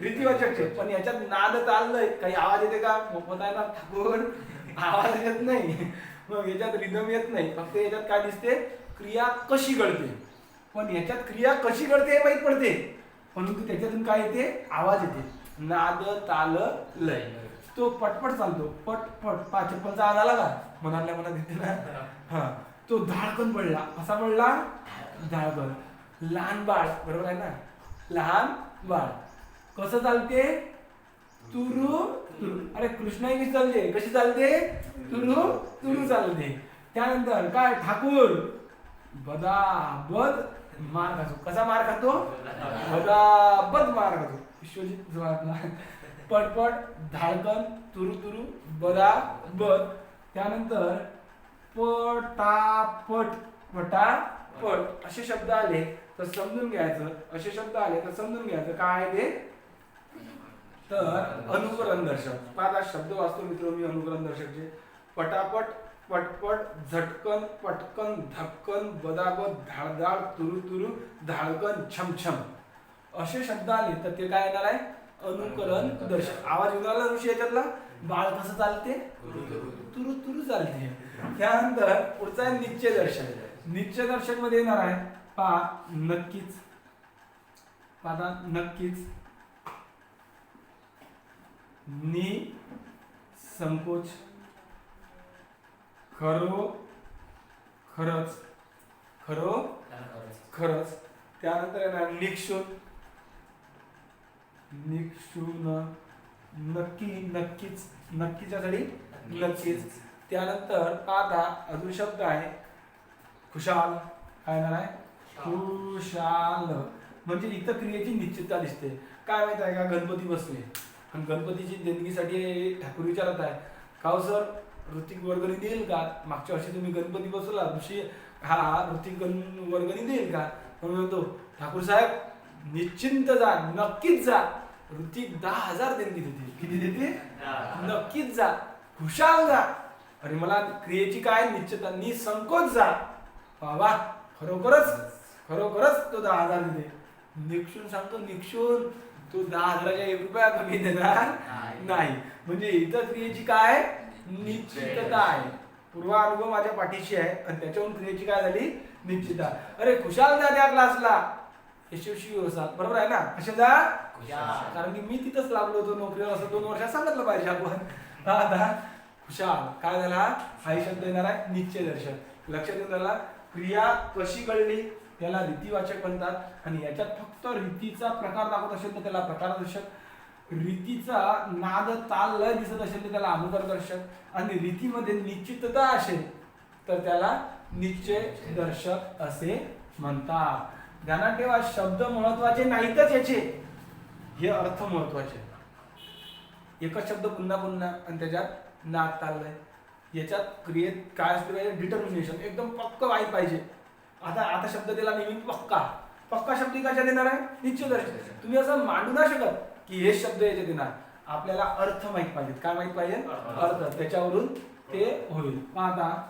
रीतिवाचकचे. पण याच्यात नाद, ताल, लय काही आवाज येते का? मोफत आहे ना ठाकूर आवाज येत नाही. मग याच्यात रिदम येत नाही. फक्त याच्यात काय दिसते? क्रिया कशी घडते. पण याच्यात क्रिया कशी घडते हे माहित पडते. परंतु त्याच्यातून काय येते? आवाज येते. नाद, ताल, लय. तो पटपट चालतो. पटपट. चप्पलचा आवाज आला का? मनातल्या मनात येते ना. हा. तो धाडकन पडला. कसा पडला? धाडकन. लहान बाळ. बरोबर आहे ना? लहान बाळ कसं चालते? तुरु तुरु. अरे कृष्णाई कशी चालते? कशी चालते? तुरु तुरु चालते. त्यानंतर काय? ठाकूर बदाबद मार खातो. कसा मार खातो? बदाबद मार खातो. विश्वजित जोरातला. पटपट, धाडकन, तुरु तुरु, बदाबद. त्यानंतर पटापट, पटापट असे शब्द आले तर समजून घ्यायचं. असे शब्द आले तर समजून घ्यायचं काय आहे ते? तर अनुकरण दर्शक. पाच शब्द वाचतो मित्र मी अनुकरण दर्शकचे. पटापट, पटपट, झटकन, पटकन, धक्कन, बदाबद, धाडधाड, तुरु तुरु, धाडकन, छमछम असे शब्द आले तर ते काय येणार आहे? अनुकरण दर्शक. आवाज येऊन आला ऋषी याच्यातला? बाळ कसं चालते? तुरु तुरु चालते. त्यानंतर पुढचा आहे निश्चय दर्शक. निश्चय दर्शक मध्ये येणार आहे पहा नक्कीच. पहा नक्कीच, नि संकोच, खरो खरच, खरो खरच. त्यानंतर येणार निक्षून, निक्षून, नक्की नक्कीच, नक्कीच्या साठी नक्कीच. त्यानंतर आता अजून शब्द आहे खुशाल. काय येणार आहे? खुशाल. म्हणजे इथं क्रियेची निश्चितता दिसते. काय माहित आहे का, गणपती बसले आणि गणपतीची देणगीसाठी ठाकूर विचारत आहे का हो सर ऋतिक वर्गणी देईल का? मागच्या वर्षी तुम्ही गणपती बसवला, ऋषी हा ऋतिक वर्गणी देईल का? म्हणून म्हणतो ठाकूर साहेब निश्चिंत जा, नक्कीच जा, ऋतिक 10,000 देणगी देते. किती देते? नक्कीच जा, खुशाल जा. आणि मला क्रियेची काय निश्चितता, निसंकोच जा. बाबा खरोखरच खरोखरच तो 10,000 देते. निक्षून सांगतो, निक्षून तो 10,000च्या 1 रुपया कमी देणार नाही. म्हणजे इथं क्रियेची काय निश्चितता आहे. पूर्वानुभव माझ्या पाठीशी आहे आणि त्याच्यावरून क्रियेची काय झाली निश्चितता. अरे खुशाल जा त्या क्लासला, यशस्वी होसा. बरोबर आहे ना? कशा जा? कारण की मी तिथंच लागलो होतो नोकरीवर, असं 2 वर्षात सांगितलं पाहिजे आपण. आता खुशाल काय झाला, हा शब्द येणार आहे निश्चय दर्शक. लक्षात येऊन झाला. क्रिया कशी कळली त्याला रीतिवाचक म्हणतात आणि याच्यात फक्त रीतीचा प्रकार दाखवत असेल तर त्याला प्रकारदर्शक, रीतीचा नाद ताल लय दिसत असेल तर त्याला अनुकरदर्शक आणि रीतीमध्ये निश्चितता असेल तर त्याला निश्चय दर्शक असे म्हणतात. ध्यानात ठेवा, शब्द महत्वाचे नाहीतच याचे, हे अर्थ महत्वाचे. एकच शब्द पुन्हा पुन्हा आणि त्याच्यात नाद ताल लय. याच्यात क्रियेत काय असते पाहिजे, डिटर्मिनेशन, एकदम पक्क माहीत पाहिजे. आता शब्द दिला नेहमी पक्का. पक्का शब्द कशा देणार आहे? निश्चित दर्शक. तुम्ही असं मांडू नाही शकत की हे शब्द याचे देणार. आपल्याला अर्थ माहित पाहिजेत. काय माहित पाहिजे? अर्थ. त्याच्यावरून ते होईल. आता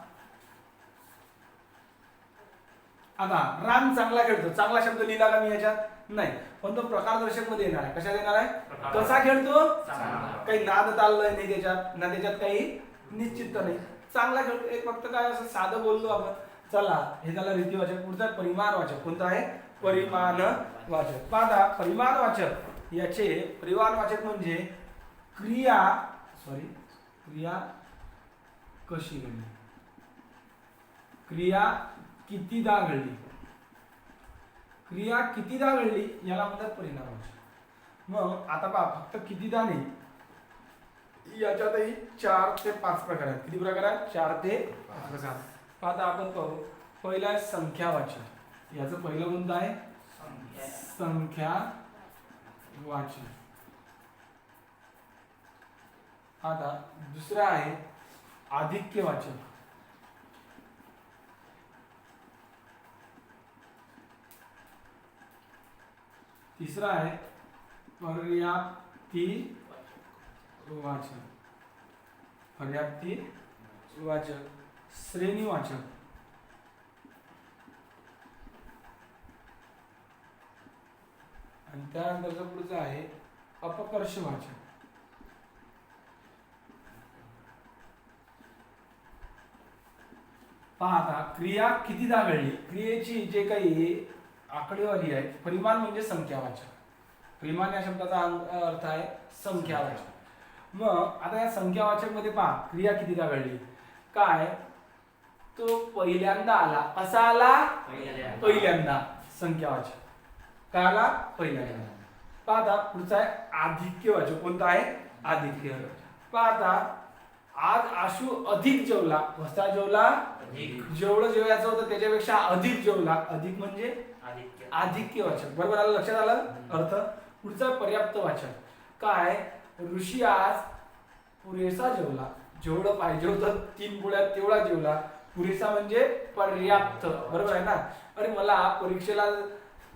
राम चांगला खेळतो, चांगला शब्द लिहिला का मी याच्यात? नाही, पण तो प्रकारदर्शक मध्ये येणार आहे. कशा येणार आहे? कसा खेळतो? काही नाद ताललंय नाही त्याच्यात, ना त्याच्यात काही निश्चितता नाही. चांगला खेळतो. एक फक्त काय असं साधं बोललो आपण. चला, हे झालं रीतिवाचक. पुढचा परिमाणवाचक. कोणता आहे? परिमाणवाचक. पाहता, परिमाणवाचक याचे परिमाणवाचक म्हणजे क्रिया कशी घडली, क्रिया कितीदा घडली, क्रिया कितीदा घडली याला म्हणतात परिमाणवाचक. मग आता पहा, फक्त कितीदा नाही, याच्यातही 4 ते 5 प्रकार आहेत. किती प्रकार आहेत? 4 ते 5 प्रकार. आता आपण पाहू. पहिला आहे संख्यावाचक. याचं पहिलं कोणतं आहे? संख्यावाचक. आता दुसरा आहे आधिक्यवाचक. तिसरा आहे पर्याप्तीवाचक. पर्याप्तीवाचक. श्रेणीवाचक. आणि त्यानंतरचा पुढचा आहे अपकर्षवाचक. पहा आता, क्रिया कितीदा घडली. क्रियेची जे काही आकडेवारी आहे, परिमाण म्हणजे संख्यावाचक. परिमाण या शब्दाचा अर्थ आहे संख्यावाचक. मग आता या संख्यावाचक मध्ये पहा, क्रिया कितीदा घडली. काय? तो पहिल्यांदा आला. कसा आला? पहिल्यांदा. संख्यावाचक. काय आला? पहिल्यांदा. पाहता पुढचा आहे आधिक्यवाचक. कोणता आहे? आधिक्य. पाहता, आज आशू अधिक जेवला. कसा जेवला? जेवढं जेवायचं होतं त्याच्यापेक्षा अधिक जेवला. अधिक म्हणजे आधिक्यवाचक. बरोबर आलं? लक्षात आलं अर्थ? पुढचा पर्याप्तवाचक. काय? ऋषी आज पुरेसा जेवला. जेवढं पाहिजे होतं 3 पोळ्यात तेवढा जेवला. पुरेसा म्हणजे पर्याप्त. बरोबर आहे ना? अरे मला परीक्षेला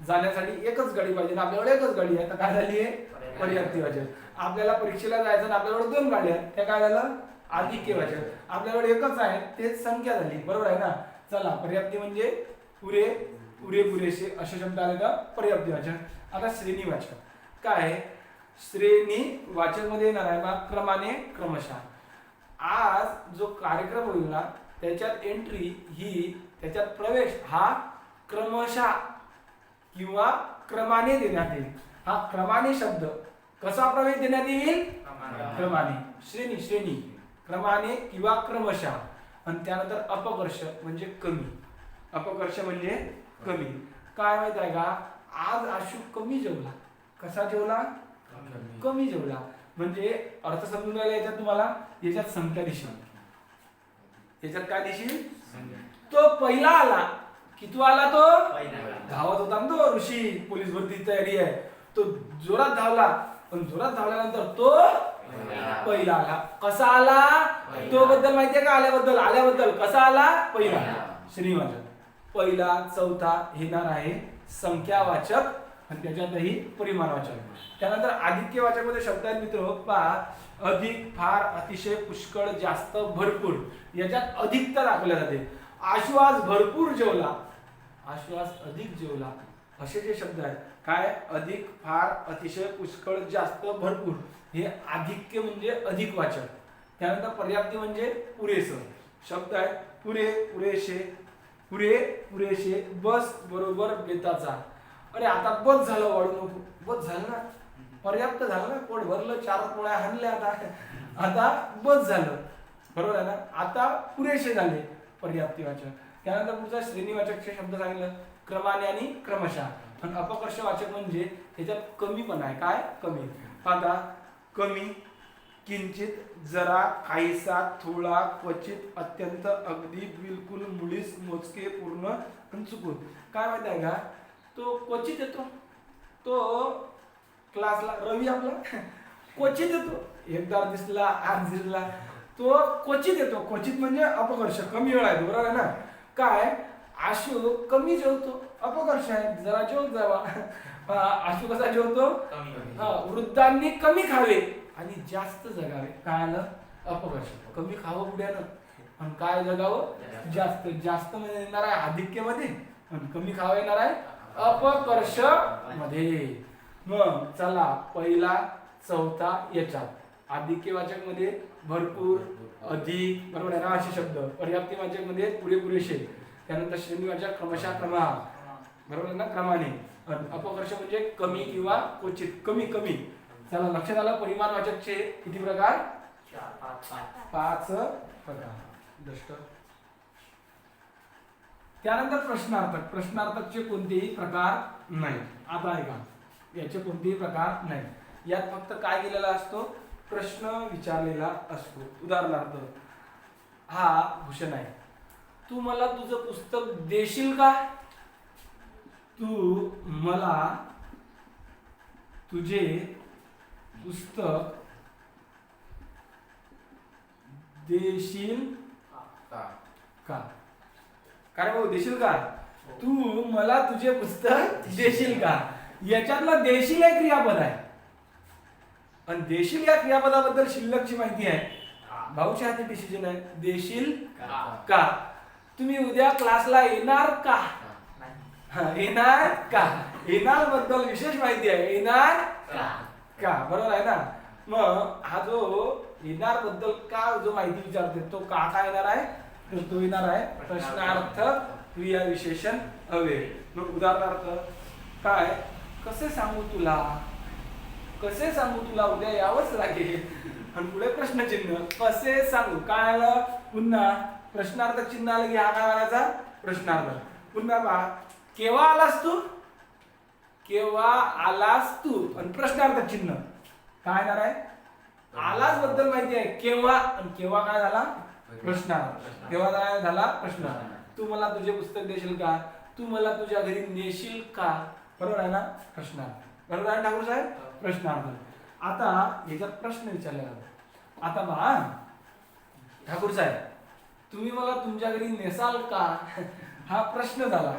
जाण्यासाठी एकच गाडी पाहिजे, आपल्याकडे एकच गाडी आहे, तर काय झाली आहे? पर्याप्तवाचक. आपल्याला परीक्षेला जायचं ना, आपल्याकडे 2 गाड्या आहेत, त्या काय झालं? आधिक्यवाचक. आपल्याकडे एकच आहे, तेच संख्या झाली. बरोबर आहे ना? चला, पर्याप्ती म्हणजे पुरेसे असे शब्द आले का पर्याप्तवाचक. आता श्रेणीवाचक. काय? श्रेणीवाचक मध्ये येणार आहे बा क्रमाने, क्रमशः. आज जो कार्यक्रम होईल ना त्याच्यात एंट्री ही, त्याच्यात प्रवेश हा क्रमशः किंवा क्रमाने देण्यात येईल. हा क्रमाने शब्द कसा प्रवेश देण्यात येईल? क्रमाने. श्रेणी क्रमाने किंवा क्रमशः. आणि त्यानंतर अपकर्ष म्हणजे कमी. अपकर्ष म्हणजे कमी. काय माहित आहे का, आज आशू कमी जेवला. कसा जेवला? कमी जेवला. म्हणजे अर्थ समजून राहिला याच्यात तुम्हाला. याच्यात संख्या दिसेल. याच्यात काय दिसेल? तो पहिला आला. किती आला तो? धावत होता ना तो ऋषी, पोलीस भरती तयारी आहे. तो जोरात धावला. पण जोरात धावल्यानंतर तो पहिला आला. कसा आला? तो बद्दल माहितीये का? आल्याबद्दल कसा आला? पहिला. श्रीवाचक. पहिला, चौथा येणार आहे संख्यावाचक आणि त्याच्यातही परिमाणवाचक. त्यानंतर आधिक्यवाचक मध्ये शब्द आहेत मित्र पहा. अधिक, फार, अतिशय, पुष्कळ, जास्त, भरपूर. याच्यात अधिकता दाखवल्या जाते. आशू आज भरपूर जेवला. आशू आज अधिक जेवला. असे जे शब्द आहेत काय? अधिक, फार, अतिशय, पुष्कळ, जास्त, भरपूर. हे आधिक्य म्हणजे अधिकवाचक. त्यानंतर पर्याप्ती म्हणजे पुरेसं. शब्द आहेत पुरे, पुरेशे, पुरे, पुरेशे, बस, बरोबर, बेताचा. अरे आता बस झालं, वाढू नको. बस झालं ना, पर्याप्त झालं ना, पोट भरलं, 4 पोळ्या हाणल्या. आता बस झालं, बरोबर आहे ना. आता पुरेसे झाले, पर्याप्तीवाचक. त्यानंतर पुढचा श्रेणीवाचकचे शब्द सांगितलं क्रमाने आणि क्रमशः. आणि अपकर्षवाचक म्हणजे त्याच्यात कमी पण आहे. काय? कमी. आता कमी, किंचित, जरा, काहीसा, थोडा, क्वचित, अत्यंत, अगदी, बिलकुल, मुळीच, मोजके, पूर्ण आणि चुकून. काय माहिती आहे का, तो क्वचित येतो. तो क्लासला रवी आपला क्वचित येतो. एकदा दिसला, आज दिसला, तो क्वचित येतो. क्वचित म्हणजे अपकर्ष, कमी वेळा येतो, बरोबर आहे ना. काय? आशू कमी जेवतो, अपकर्ष आहे. जरा जेवत जावा. आशू कसा जेवतो? वृद्धांनी कमी खावे आणि जास्त जगावे. काय आलं? अपकर्ष. कमी खावं पुढ्यानं आणि काय जगावं? जास्त. जास्त मध्ये येणार आहे आधिक्यमध्ये आणि कमी खावं येणार आहे अपकर्ष मध्ये. मग चला, पहिला, चौथा याच्यात आधिक्यवाचक मध्ये भरपूर, अधिक, बरोबर आहे ना, असे शब्द. पर्याप्तीवाचक मध्ये पुरेपुरेशे. त्यानंतर श्रेणीवाचक क्रमशः, क्रमा, बरोबर आहे ना, क्रमाने. अपकर्ष म्हणजे कमी किंवा क्वचित, कमी कमी. चला, लक्षात आलं. परिमाणवाचकचे किती प्रकार? 5 प्रकार. दष्ट. त्यानंतर प्रश्नार्थक. प्रश्नार्थकचे कोणतेही प्रकार नाही. आता ऐका, याचे कोणतेही प्रकार नाही. यात फक्त काय केलेला असतो? प्रश्न विचारलेला असतो. उदाहरणार्थ, हा भूषण आहे, तू मला तुझं पुस्तक देशील का? तू मला तुझे पुस्तक देशील का? काय भाऊ, देशील का? तू मला तुझे पुस्तक देशील का? याच्यातला देशील हे क्रियापद आहे. आणि देशील या क्रियापदाबद्दल शिल्लकची माहिती आहे. भाऊच्या हाती डिसिजन आहे. देशील का? तुम्ही उद्या क्लासला येणार का? येणार का? येणार बद्दल विशेष माहिती आहे. येणार का? बरोबर आहे ना. मग हा जो येणार बद्दल का जो माहिती विचारते तो का येणार आहे? तर तो येणार आहे प्रश्नार्थक क्रिया विशेषण अव्यय. मग उदाहरणार्थ काय? कसे सांगू तुला? कसे सांगू तुला? उद्या यावंच लागेल. आणि पुढे प्रश्नचिन्ह. कसे सांगू? काय आलं? पुन्हा प्रश्नार्थक चिन्ह आलं की हा काय म्हणायचा? प्रश्नार्थक. पुन्हा पहा, केव्हा आलास तू? केव्हा आलास तू? आणि प्रश्नार्थक चिन्ह काय येणार आहे? आलास बद्दल माहिती आहे. केव्हा? आणि केव्हा काय झाला? प्रश्नार्थक. केव्हा काय झाला? प्रश्नार्थक. तू मला तुझे पुस्तक देशील का? तू मला तुझ्या घरी नेशील का? बरोबर आहे ना? प्रश्नार्थक. बरोबर आहे ठाकूर साहेब? प्रश्नार्थक. आता याच्यात प्रश्न विचारला जातो. आता पहा ठाकूर साहेब, तुम्ही मला तुमच्या घरी नेसाल का? हा प्रश्न झाला.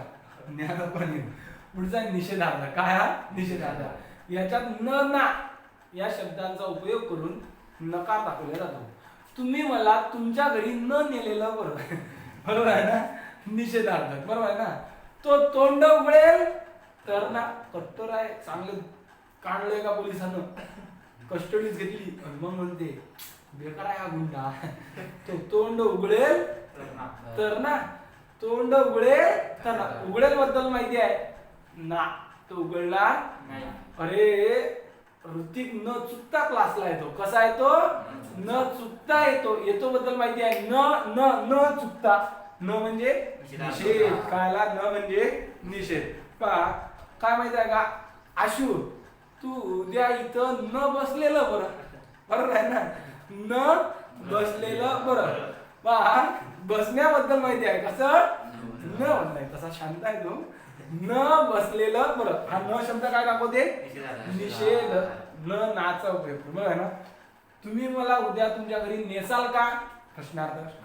ज्ञानपणे. पुढचा निषेधार्थ. काय? हा निषेधार्थ. याच्यात न ना या शब्दांचा उपयोग करून नकार दाखवला जातो. तुम्ही मला तुमच्या घरी न नेलेलं बरोबर. बरोबर आहे ना? निषेधार्थक. बरोबर आहे ना? तो तोंड उघडेल तर ना. कट्टर आहे, चांगलं काढलंय का पोलिसांना, कस्टडीज घेतली, मग म्हणते बेकार आहे हा गुंडा. तो तोंड उघडेल तर ना. तोंड उघडेल तर ना. उघडेल बद्दल माहिती आहे ना. तो उघडला नाही. अरे ऋतिक न चुकता क्लासला येतो. कसा येतो? न चुकता येतो. येतो बद्दल माहिती आहे. न न न चुकता. न म्हणजे निषेध. कायला? न म्हणजे निषेध. पहा काय माहिती आहे का? आशू तू उद्या इथं न बसलेलं बरं. बरोबर आहे ना? न बसलेलं बरं. पहा बसण्याबद्दल माहिती आहे. कसं? न नाही तसा शांत आहे तो. न बसलेलं बरं. हा न शब्द काय दाखवते? निषेध. न नाचा उपयोग. बरोबर आहे ना? तुम्ही मला उद्या तुमच्या घरी नेसाल का? प्रश्नार्थ.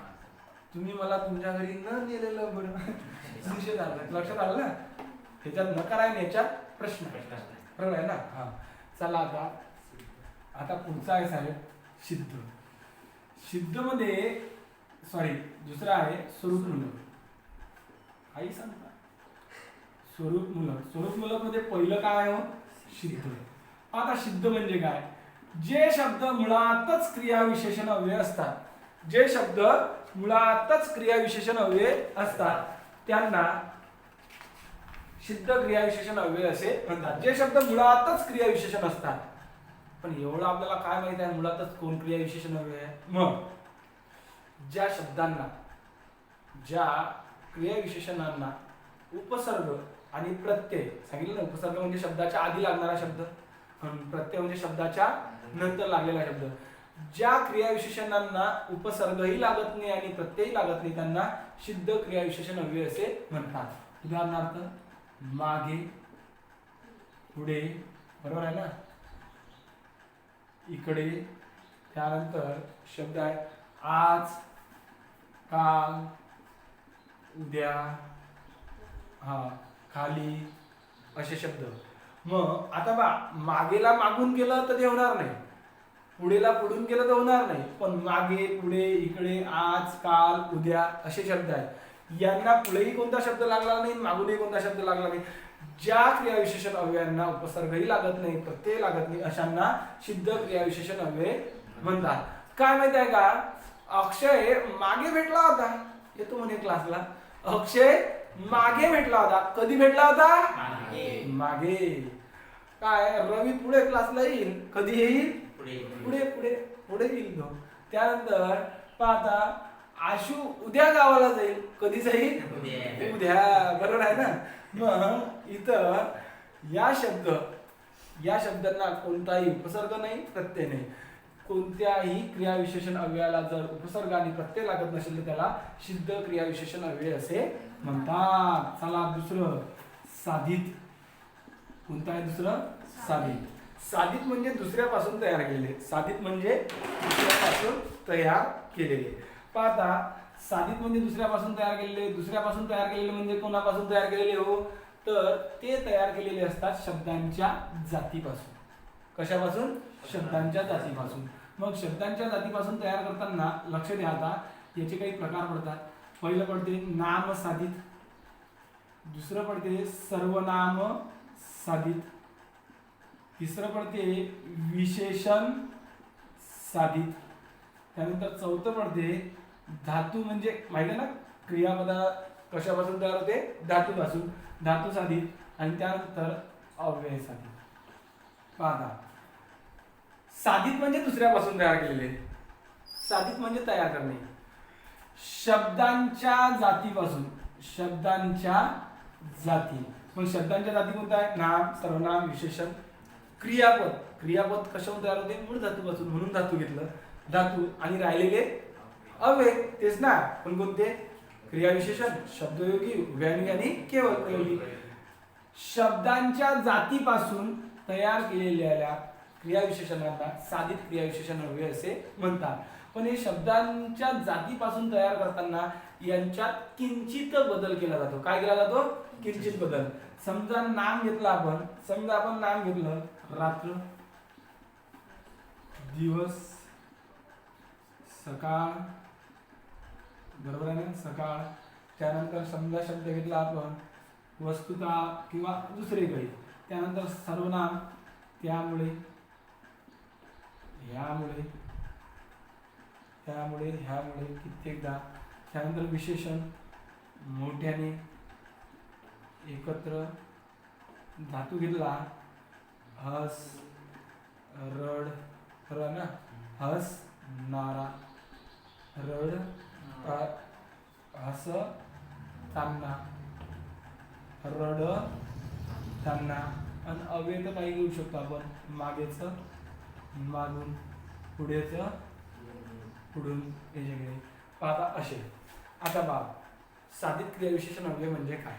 तुम्ही मला तुमच्या घरी न नेलेलं बरं. निषेधार्थ. लक्षात आलं ना? त्याच्यात नकार आहे आणि याच्यात प्रश्न. बरोबर आहे ना? हा चला आता पुढचा आहे साहेब सिद्ध. सिद्ध मध्ये सॉरी दुसरा आहे स्वरूप मूलक. आई सांगता स्वरूप मूलक. स्वरूप मूलक मध्ये पहिलं काय आहे? सिद्ध. आता सिद्ध म्हणजे काय? जे शब्द मुळातच क्रियाविशेषण अव्यय असतात. जे शब्द मुळातच क्रियाविशेषण अव्यय असतात त्यांना सिद्ध क्रियाविशेषण अव्यय असे म्हणतात. जे शब्द मुळातच क्रियाविशेषण असतात. पण एवढं आपल्याला काय माहिती आहे मुळातच कोण क्रियाविशेषण अव्यय आहे? मग ज्या शब्दांना ज्या क्रियाविशेषणांना उपसर्ग आणि प्रत्यय सांगितलं ना. उपसर्ग म्हणजे शब्दाच्या आधी लागणारा शब्द. प्रत्यय म्हणजे शब्दाच्या नंतर लागलेला शब्द. ज्या क्रियाविशेषणांना उपसर्गही लागत नाही आणि प्रत्ययही लागत नाही त्यांना सिद्ध क्रियाविशेषण अव्यय असे म्हणतात. उदाहरणार्थ मागे, पुढे. बरोबर आहे ना? इकडे. त्यानंतर शब्द आहे आज, काल, उद्या, हा खाली असे शब्द. मग आता बा मागेला मागून केलं तर ते होणार नाही. पुढेला पुढून केलं तर होणार नाही. पण मागे, पुढे, इकडे, आज, काल, उद्या असे शब्द आहेत. यांना पुढेही कोणता शब्द लागला नाही, मागूनही कोणता शब्द लागला नाही. ज्या क्रियाविशेषण अव्ययांना उपसर्गही लागत नाही, प्रत्यय लागत नाही अशांना सिद्ध क्रियाविशेषण अव्यय म्हणतात. काय माहिती आहे का? अक्षय मागे भेटला होता. येतो म्हणे क्लासला. अक्षय मागे भेटला होता. कधी भेटला होता? मागे. काय रवी पुढे क्लासला येईल. कधी येईल? पुढे पुढे पुढे येईल तो. त्यानंतर पाहता आशू उद्या गावाला जाईल. कधी जाईल? उद्या. बरोबर आहे ना? मग इथं या शब्दांना कोणताही उपसर्ग नाही, प्रत्यय नाही. कोणत्याही क्रियाविशेषण अव्ययाला जर उपसर्ग आणि प्रत्यय लागत नसेल तर त्याला सिद्ध क्रियाविशेषण अव्यय असे म्हणतात. चला दुसरं साधित. कोणतं आहे दुसरं? साधित. साधित म्हणजे दुसऱ्यापासून तयार केलेले. साधित म्हणजे दुसऱ्यापासून तयार केलेले. पाहता साधित म्हणजे दुसऱ्यापासून तयार केलेले. दुसऱ्यापासून तयार केलेले म्हणजे कोणापासून तयार केलेले हो? तर ते तयार केलेले असतात शब्दांच्या जातीपासून. कशापासून? शब्दांच्या जातीपासून. मग शब्दांच्या जातीपासून तयार करताना लक्ष द्या. आता याचे काही प्रकार पडतात. पहिलं पडते नाम साधित. दुसरं पडते सर्वनाम साधित. तिसरं पडते विशेषण साधित. त्यानंतर चौथं पडते धातू म्हणजे माहिती आहे ना क्रियापदा कशापासून तयार होते? धातूपासून. धातू साधित. आणि त्यानंतर अव्यय साधित. पाहता साधित म्हणजे दुसऱ्यापासून तयार केलेले. साधित म्हणजे तयार करणे. शब्दांच्या जातीपासून. शब्दांच्या जाती. मग शब्दांच्या जाती कोणत्या आहेत? नाम, सर्वनाम, विशेषण, क्रियापद. क्रियापद कशापासून तयार होते? मूळ धातूपासून. म्हणून धातू घेतलं. धातू आणि राहिलेले अव्यय. तेच ना. पण कोणते? क्रियाविशेषण, शब्दयोगी, उभयनिगी आणि केवळ प्रयोगी. शब्दांच्या जातीपासून तयार केलेल्या क्रियाविशेषणांना साधित क्रियाविशेषण अव्यय असे म्हणतात. पण हे शब्दांच्या जातीपासून तयार करताना यांच्यात किंचित बदल केला जातो. काय केला जातो? किंचित बदल. समजा नाम घेतलं आपण. समजा आपण नाम घेतलं रात्र, दिवस, सकाळ. बरोबर आहे ना? सकाळ. त्यानंतर समजा शब्द घेतला आपण वस्तुता किंवा दुसरे काही. त्यानंतर सर्वनाम त्यामुळे, ह्यामुळे, त्यामुळे, ह्यामुळे कित्येकदा. त्यानंतर विशेषण मोठ्याने, एकत्र. धातू घेतला हस, रड ना हसणारा, रड हसताना, रडताना. आणि अव्यय तर काही घेऊ शकतो आपण, मागेच मागून, पुढेच पुढून, हे जे काही आता असे. आता बा साधित क्रियाविशेषण अव्यय म्हणजे काय?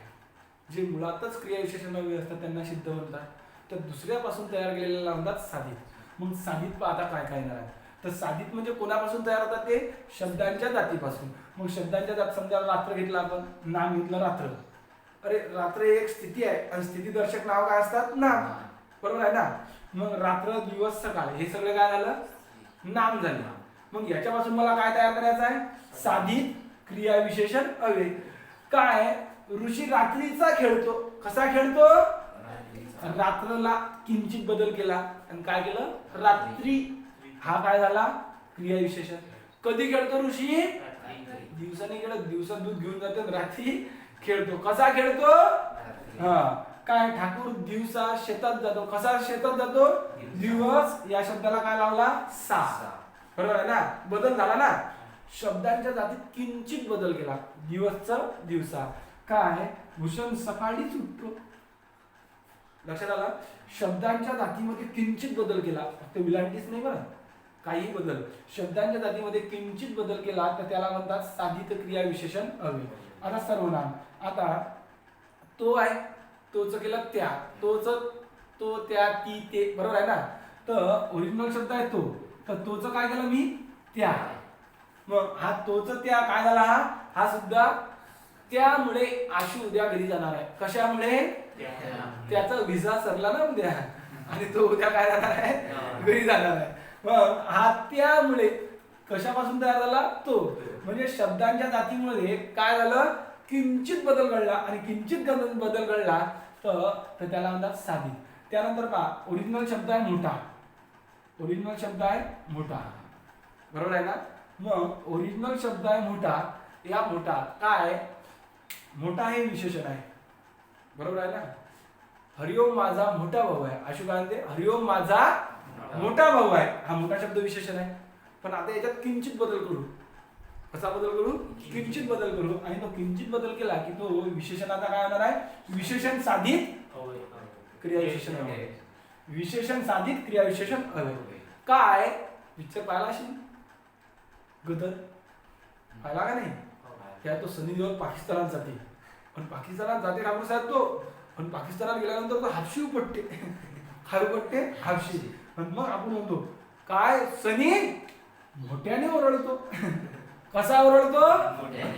जे मुळातच क्रियाविशेषण अव्यय असतात त्यांना सिद्ध म्हणतात, तर दुसऱ्यापासून तयार केलेल्या म्हणतात साधित. मग साधित आता काय काय येणार आहे? तर साधित म्हणजे कोणापासून तयार होतात? ते शब्दांच्या जातीपासून. मग शब्दांच्या जात, समजा रात्र घेतलं आपण, नाम घेतलं रात्र. अरे रात्र एक स्थिती आहे आणि स्थितीदर्शक नाव काय असतात? नाम. बरोबर आहे ना? मग रात्र, दिवस, सकाळ हे सगळं काय झालं? नाम झाले. मग याच्यापासून मला काय तयार करायचं आहे? साधित क्रियाविशेषण अव्यय. काय? ऋषी रात्रीचा खेळतो. कसा खेळतो? रात्रला किंचित बदल केला आणि काय केलं? रात्री. हा काय झाला? क्रियाविशेषण. कधी खेळतो ऋषी? दिवसाने खेळत, दिवसा दूध घेऊन जातो, रात्री खेळतो. कसा खेळतो? हा काय? ठाकूर दिवसा शेतात जातो. कसा शेतात जातो? दिवस. या शब्दाला काय लावला? सा. बरोबर आहे ना? बदल झाला ना? शब्दांच्या जातीत किंचित बदल केला. दिवसचा दिवसा. काय? भूषण सकाळीच उठतो. लक्षात आला? शब्दांच्या जातीमध्ये किंचित बदल केला, फक्त विलांटीच नाही बरं, काही बदल. शब्दांच्या जातीमध्ये किंचित बदल केला तर त्याला म्हणतात साधित क्रियाविशेषण अव्यय. आता सर्वनाम. आता तो आहे, तोच केलं त्या, तोच, तो, त्या, ती, ते. बरोबर आहे ना? तर ओरिजिनल शब्द आहे तो, तर तोच काय केलं मी? त्या. मग हा तोच त्या काय झाला? हा सुद्धा त्यामुळे आशू उद्या घरी जाणार आहे. कशामुळे? त्याचा विजा सरला ना उद्या, आणि तो उद्या काय जाणार आहे? घरी जाणार आहे. मग हा त्यामुळे कशापासून तयार झाला? तो. म्हणजे शब्दांच्या जातीमुळे काय झालं? किंचित बदल घडला, आणि किंचित बदल घडला तर त्याला म्हणतात साधित. त्यानंतर पहा, ओरिजिनल शब्द आहे मोठा. ओरिजिनल शब्द आहे मोठा. बरोबर आहे ना? मग ओरिजिनल शब्द आहे मोठा. या मोठा काय? मोठा हे विशेषण आहे. बरोबर आहे ना? हरिओम माझा मोठा भाऊ आहे. अशोक काय म्हणते? हरिओम माझा मोठा भाऊ आहे. हा मोठा शब्द विशेषण आहे. पण आता याच्यात किंचित बदल करू. कसा बदल करू? किंचित बदल करू. आणि तो किंचित बदल केला की तो विशेषण आता काय होणार आहे? विशेषण साधित क्रियाविशेषण अव्यय. विशेषण साधित क्रियाविशेषण अव्यय. काय? पिक्चर पाहिला असेल गदर, पाहिला का नाही? त्या तो सनी देओल पाकिस्तानात जाते, पण पाकिस्तानात जाते ठाकूर साहेब तो, पण पाकिस्तानात गेल्यानंतर तो हापशी उपटते. काय उपटते? हापशी. मग आपण म्हणतो काय? सनी मोठ्याने ओरडतो. कसा ओरडतो?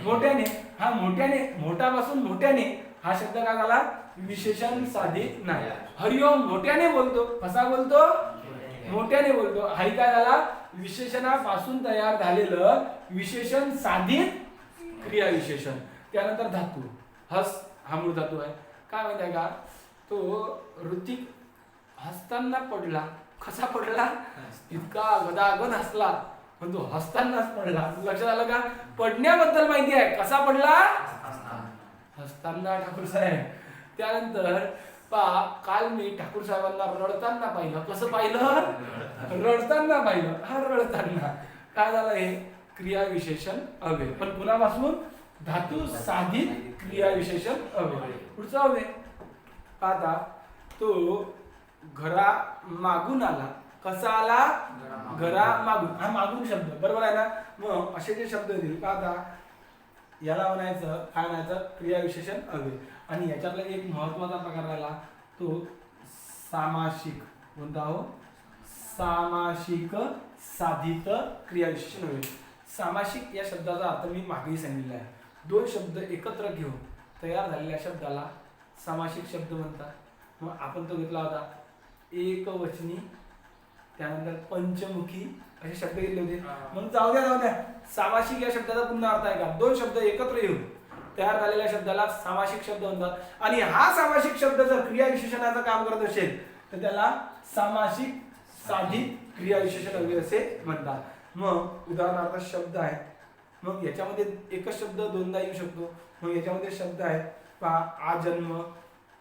मोठ्याने. हा मोठ्याने, मोठापासून मोठ्याने हा शब्द काय झाला? विशेषण साधित नाही. हरिओम मोठ्याने बोलतो. कसा बोलतो? मोठ्याने बोलतो. हा काय झाला? विशेषणापासून तयार झालेलं विशेषण साधित क्रियाविशेषण. त्यानंतर धातू. हस हा मूळ धातू आहे. काय माहिती आहे का? तो ऋतिक हसताना पडला. कसा पडला? इतका गदागद हसला, पण तो हसतानाच पडला. लक्षात आलं का? पडण्याबद्दल माहिती आहे. कसा पडला? हसताना ठाकूर साहेब. त्यानंतर काल मी ठाकूर साहेबांना रडताना पाहिलं. कसं पाहिलं? रडताना पाहिलं. हा रडताना. काय झालं? हे क्रियाविशेषण अव्यय. पण कुणापासून? धातू साधित क्रियाविशेषण अव्यय. पुढचा अव्यय. आता तो घरा मागून आला. कसा आला? घरा मागून. हा मागून शब्द. बरोबर आहे ना? मग असे जे शब्द येतील का आता याला म्हणायचं काय? म्हणायचं क्रियाविशेषण अव्यय. आणि याच्यातला एक महत्वाचा प्रकार राहिला तो सामासिक. कोणता हो? सामासिक साधित क्रियाविशेषण अव्यय. सामासिक या शब्दाचा अर्थ मी मागेही सांगितला आहे. दोन शब्द एकत्र घेऊन तयार झालेल्या शब्दाला सामासिक शब्द म्हणतात. मग आपण तो घेतला होता एकवचनी, त्यानंतर पंचमुखी असे शब्द घेतले होते. मग जाऊ द्या. सामासिक या शब्दाचा पुन्हा अर्थ आहे का? दोन शब्द एकत्र येऊन तयार झालेल्या शब्दाला सामासिक शब्द म्हणतात. आणि हा सामासिक शब्द जर क्रियाविशेषणाचं काम करत असेल तर त्याला सामासिक साधित क्रियाविशेषण अव्यय असे म्हणतात. मग उदाहरणार्थ शब्द आहे. मग याच्यामध्ये एकच शब्द दोनदा येऊ शकतो. मग याच्यामध्ये शब्द आहेत पहा, आजन्म,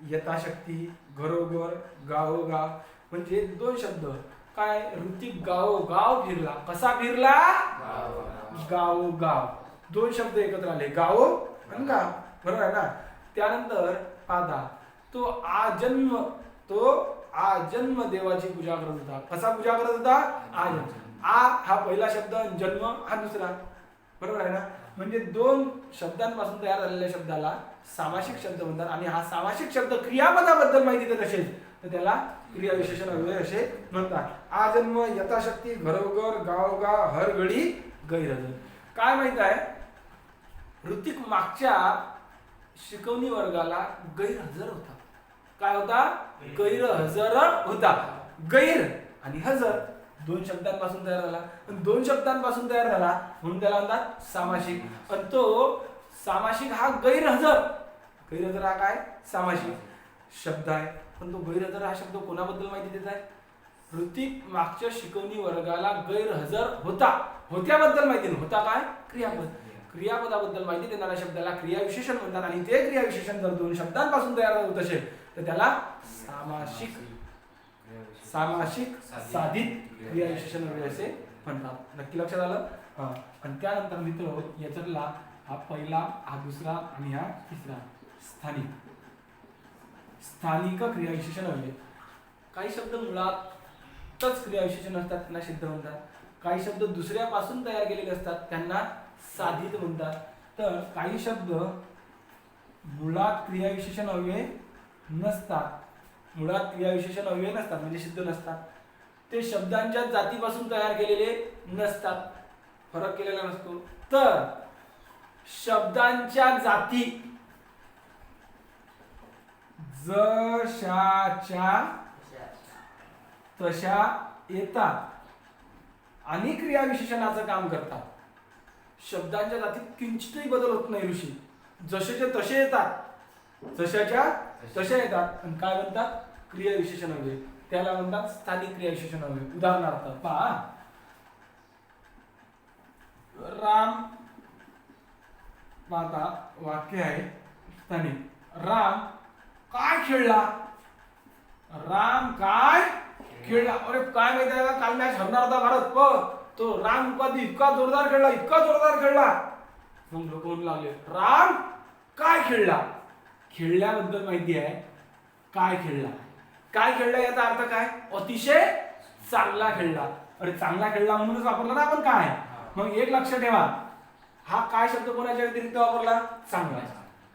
यथाशक्ती, घरोघर, गावोगाव. म्हणजे दोन शब्द काय ऋतिक गावोगाव फिरला. कसा फिरला? गावोगाव. दोन शब्द एकत्र आले, गाव आणि गाव, बरोबर आहे ना. त्यानंतर आता तो आजन्म देवाची पूजा करत होता. कसा पूजा करत होता? आजन्म. हा पहिला शब्द, जन्म हा दुसरा, बरोबर आहे ना. म्हणजे दोन शब्दांपासून तयार झालेल्या शब्दाला सामासिक शब्द म्हणतात. आणि हा सामासिक शब्द क्रियापदाबद्दल माहिती देत असेल तर त्याला क्रियाविशेषण अव्यय असे म्हणतात. आजन्म, यथाशक्ती, घरोघर, गावोगाव, हर घडी, गैरहजर. काय माहित आहे, ऋतिक मागच्या शिकवणी वर्गाला गैरहजर होता. काय होता? गैरहजर होता. गैर आणि हजर दोन शब्दांपासून तयार झाला. आणि दोन शब्दांपासून तयार झाला म्हणून त्याला म्हणतात सामासिक. आणि तो सामासिक हा गैरहजर. गैरहजर हा काय? सामासिक शब्द आहे. पण तो गैरहजर हा शब्द कोणाबद्दल माहिती देत आहे? ऋतिक मागच्या शिकवणी वर्गाला गैरहजर होता. होत्याबद्दल माहिती नाही. होता काय? क्रियापद. क्रियापदाबद्दल माहिती देणाऱ्या शब्दाला क्रियाविशेषण म्हणतात. आणि ते क्रियाविशेषण जर दोन शब्दांपासून तयार होत असेल तर त्याला सामासिक साधित क्रियाविशेषण असे म्हणतात. नक्की लक्षात आलं? आणि त्यानंतर मित्र याच्यातला हा पहिला, हा दुसरा आणि हा तिसरा स्थानिक क्रियाविशेषण अव्यय. काही शब्द मुळातच क्रियाविशेषण असतात त्यांना सिद्ध म्हणतात. काही शब्द दुसऱ्यापासून तयार केलेले असतात त्यांना साधित म्हणतात. तर काही शब्द मुळात क्रियाविशेषण अव्यय नसतात. मुळात क्रियाविशेषण अव्यय नसतात म्हणजे सिद्ध नसतात. ते शब्दांच्या जातीपासून तयार केलेले नसतात. फरक केलेला नसतो. तर शब्दांच्या जाती जशाच्या तशा येतात आणि क्रियाविशेषणाचं काम करतात. शब्दांच्या जातीत किंचितही बदल होत नाही ऋषी. जसेचे तसे येतात, जशाच्या तशा येतात. आणि काय म्हणतात? क्रियाविशेषण अव्यय. त्याला म्हणतात स्थानिक क्रियाविशेषण अव्यय. उदाहरणार्थ पहा, राम, आता वाक्य आहे स्थानिक. राम काय खेळला? राम काय खेळला. अरे काय माहिती आहे का, काल मॅच हरणार होता भारत, पण तो राम उपाधी इतका जोरदार खेळला, इतका जोरदार खेळला. मग लोक म्हणू लागले राम काय खेळला. खेळल्याबद्दल माहिती आहे, काय खेळला. काय खेळला याचा अर्थ काय? अतिशय चांगला खेळला. अरे चांगला खेळला म्हणूनच वापरला ना आपण काय. मग एक लक्ष ठेवा, हा काय शब्द कोणाच्या व्यतिरिक्त वापरला? चांगला.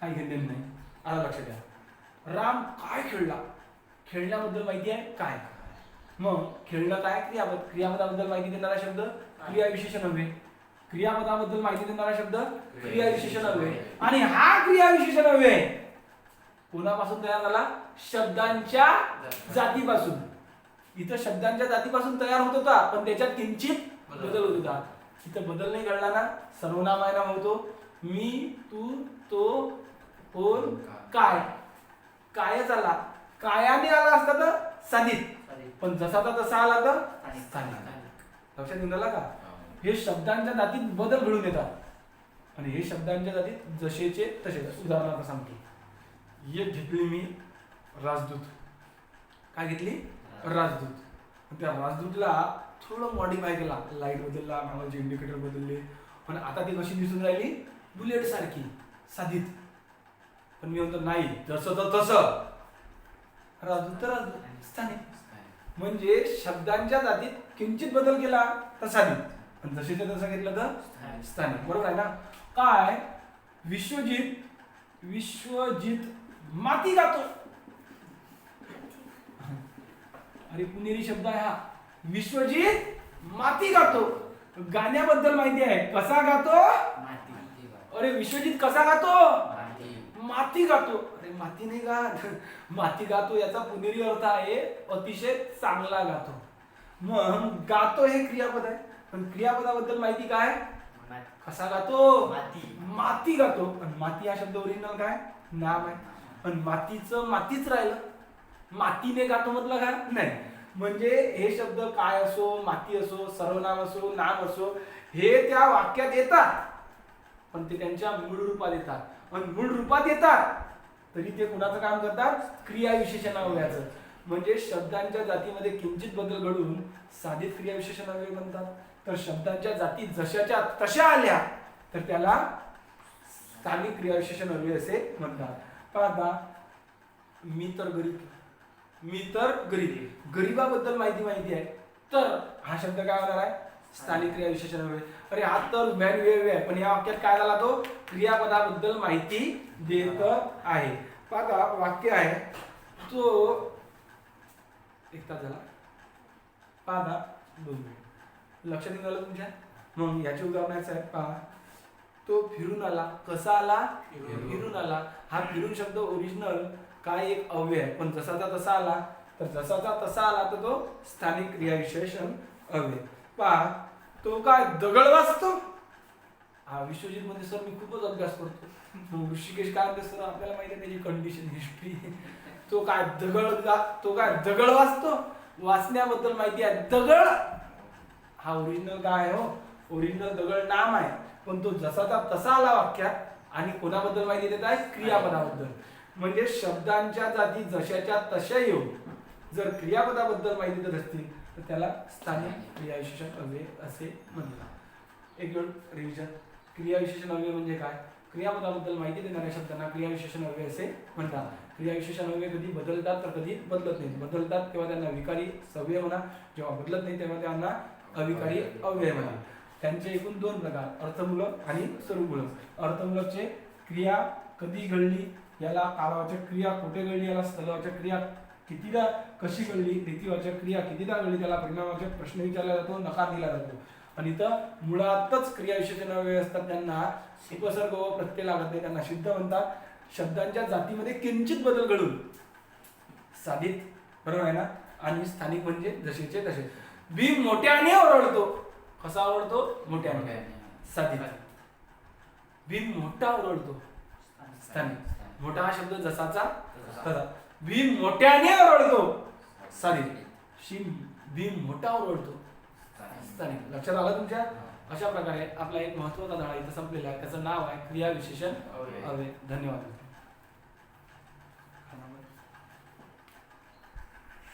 काही घेणं नाही. आता लक्ष द्या, राम काय खेळला. खेळण्याबद्दल माहिती आहे काय. मग खेळणं काय? क्रियापद. क्रियापदाबद्दल माहिती देणारा शब्द क्रियाविशेषण अव्यय. क्रियापदाबद्दल माहिती देणारा शब्द क्रियाविशेषण अव्यय. आणि हा क्रियाविशेषण अव्यय कोणापासून तयार झाला? शब्दांच्या जातीपासून. इथं शब्दांच्या जातीपासून तयार होत होता, पण त्याच्यात किंचित बदल होत होता. इथं बदल नाही घडला ना. सर्वनाम आहे ना होतो. मी, तू, तो, कोण, काय. कायच आला. कायाने आला असता तर साधित, पण जसा तसा आला तर स्थानिक. लक्षात येऊन आला का? हे शब्दांच्या जातीत बदल घडून येतात. आणि हे शब्दांच्या जातीत जसेचे तसे. उदाहरणार्थ सांगतो, एक घेतली मी राजदूत. काय घेतली? राजदूत. त्या राजदूतला थोडं मॉडिफाय केला, लाईट बदलला, नावाचे इंडिकेटर बदलले, पण आता ती कशी दिसून राहिली? बुलेट सारखी, साधित. पण मी म्हणतो नाही, जसं तर तसं. राजदूत तर राजदूत, स्थानिक. म्हणजे शब्दांच्या जातीत किंचित बदल केला तर साधित, पण जसेच्या तसं घेतलं तर स्थानिक. बरोबर आहे ना? काय? विश्वजित माती गातो. अरे पुणेरी शब्द आहे हा. विश्वजित माती गातो. गाण्याबद्दल माहिती आहे. कसा गातो? अरे विश्वजित कसा गातो? माती गातो. अरे माती नाही गात, माती गातो याचा पुणेरी अर्थ आहे अतिशय चांगला गातो. मग गातो हे क्रियापद आहे, पण क्रियापदाबद्दल माहिती काय? कसा गातो? माती गातो. पण माती हा शब्द ओरिजिनल काय? नाम आहे. पण मातीचं मातीच राहिलं. मातीने गातो म्हटलं का? नाही. म्हणजे हे शब्द काय असो, माती असो, सर्वनाम असो, नाम असो, हे त्या वाक्यात येतात, पण ते त्यांच्या मूळ रूपात येतात. आणि मूळ रूपात येतात तरी ते कुणाचं काम करतात? क्रियाविशेषणावयाचं. म्हणजे शब्दांच्या जातीमध्ये किंचित बदल घडून साधित क्रियाविशेषण अव्यय बनतात. तर शब्दांच्या जाती जशाच्या तशा आल्या तर त्याला स्थानिक क्रियाविशेषण अव्यय असे म्हणतात. पहा, मी तर गरीब, गरीबाबद्दल माहिती आहे, तर हा शब्द काय होणार आहे? स्थानिक क्रियाविशेषण अव्यय. अरे हा तर व्हॅन वेळ आहे, पण या वाक्यात काय झाला? तो क्रियापदाबद्दल माहिती देत आहे. पहा वाक्य आहे, तो एक तास झाला. पहा 2 मिनिट लक्षात येऊन आलं तुमच्या. मग याची उदाहरणाचं आहे. पहा, तो फिरून आला. कसा आला? फिरून आला. हा फिरून शब्द ओरिजिनल काय एक अव्यय आहे, पण जसाचा तसा आला तर जसाचा तसा आला तर तो स्थानिक क्रियाविशेषण अव्यय. पहा, तो काय दगड वाचतो. हा विश्वजित मध्ये सर मी खूपच अभ्यास करतो. ऋषिकेश काय म्हणते सर, आपल्याला माहिती आहे त्याची कंडिशन हिस्ट्री. तो काय दगड वाचतो. वाचण्याबद्दल माहिती आहे. दगड हा ओरिजिनल काय आहे? हो, ओरिजिनल दगड नाम आहे, पण तो जसाचा तसा आला वाक्यात. आणि कोणाबद्दल माहिती देत आहे? क्रियापदाबद्दल. म्हणजे शब्दांच्या जाती जशाच्या तशा येऊ जर क्रियापदाबद्दल माहिती देत असतील तर त्याला स्थानिक क्रियाविशेषण अव्यय असे म्हणतात. एक मिनिट रिव्हिजन. क्रियाविशेषण अव्यय म्हणजे काय? क्रियापदाबद्दल माहिती देणाऱ्या शब्दांना क्रियाविशेषण अव्यय असे म्हणतात. क्रियाविशेषण अव्यय कधी बदलतात तर कधी बदलत नाही. बदलतात तेव्हा त्यांना विकारी सव्यय म्हणा, जेव्हा बदलत नाही तेव्हा त्यांना अविकारी अव्यय म्हणा. त्यांचे एकूण 2 प्रकार, अर्थमूलक आणि स्वरूपमूलक. अर्थमूलकचे क्रिया कधी घडली याला कालवाचक क्रिया, कुठे घडली याला स्थलवाचक क्रिया, कितीदा कशी घडली, रीतिवाचक क्रिया कितीदा घडली त्याला परिणामवाचक प्रश्न विचारला जातो, नकार दिला जातो. आणि इथं मुळातच क्रियाविशेषण अव्यय असतात, त्यांना उपसर्ग व प्रत्यय लागत नाही, त्यांना सिद्ध म्हणतात. शब्दांच्या जातीमध्ये किंचित बदल घडून साधित, बरोबर आहे ना. आणि स्थानिक म्हणजे जसेचे तसे. भीम मोठ्याने ओरडतो. कसा ओरडतो? मोठ्याने. साधित. भीम मोठा ओरडतो. स्थानिक. मोठा हा शब्द जसाचा तसा. भीम मोठ्याने ओरडतो. साधित. भीम मोठा ओरडतो. स्थानिक. लक्षात आलं तुमच्या? अशा प्रकारे आपला एक महत्त्वाचा धडा इथं संपलेला आहे. त्याचं नाव आहे क्रियाविशेषण अव्यय. धन्यवाद.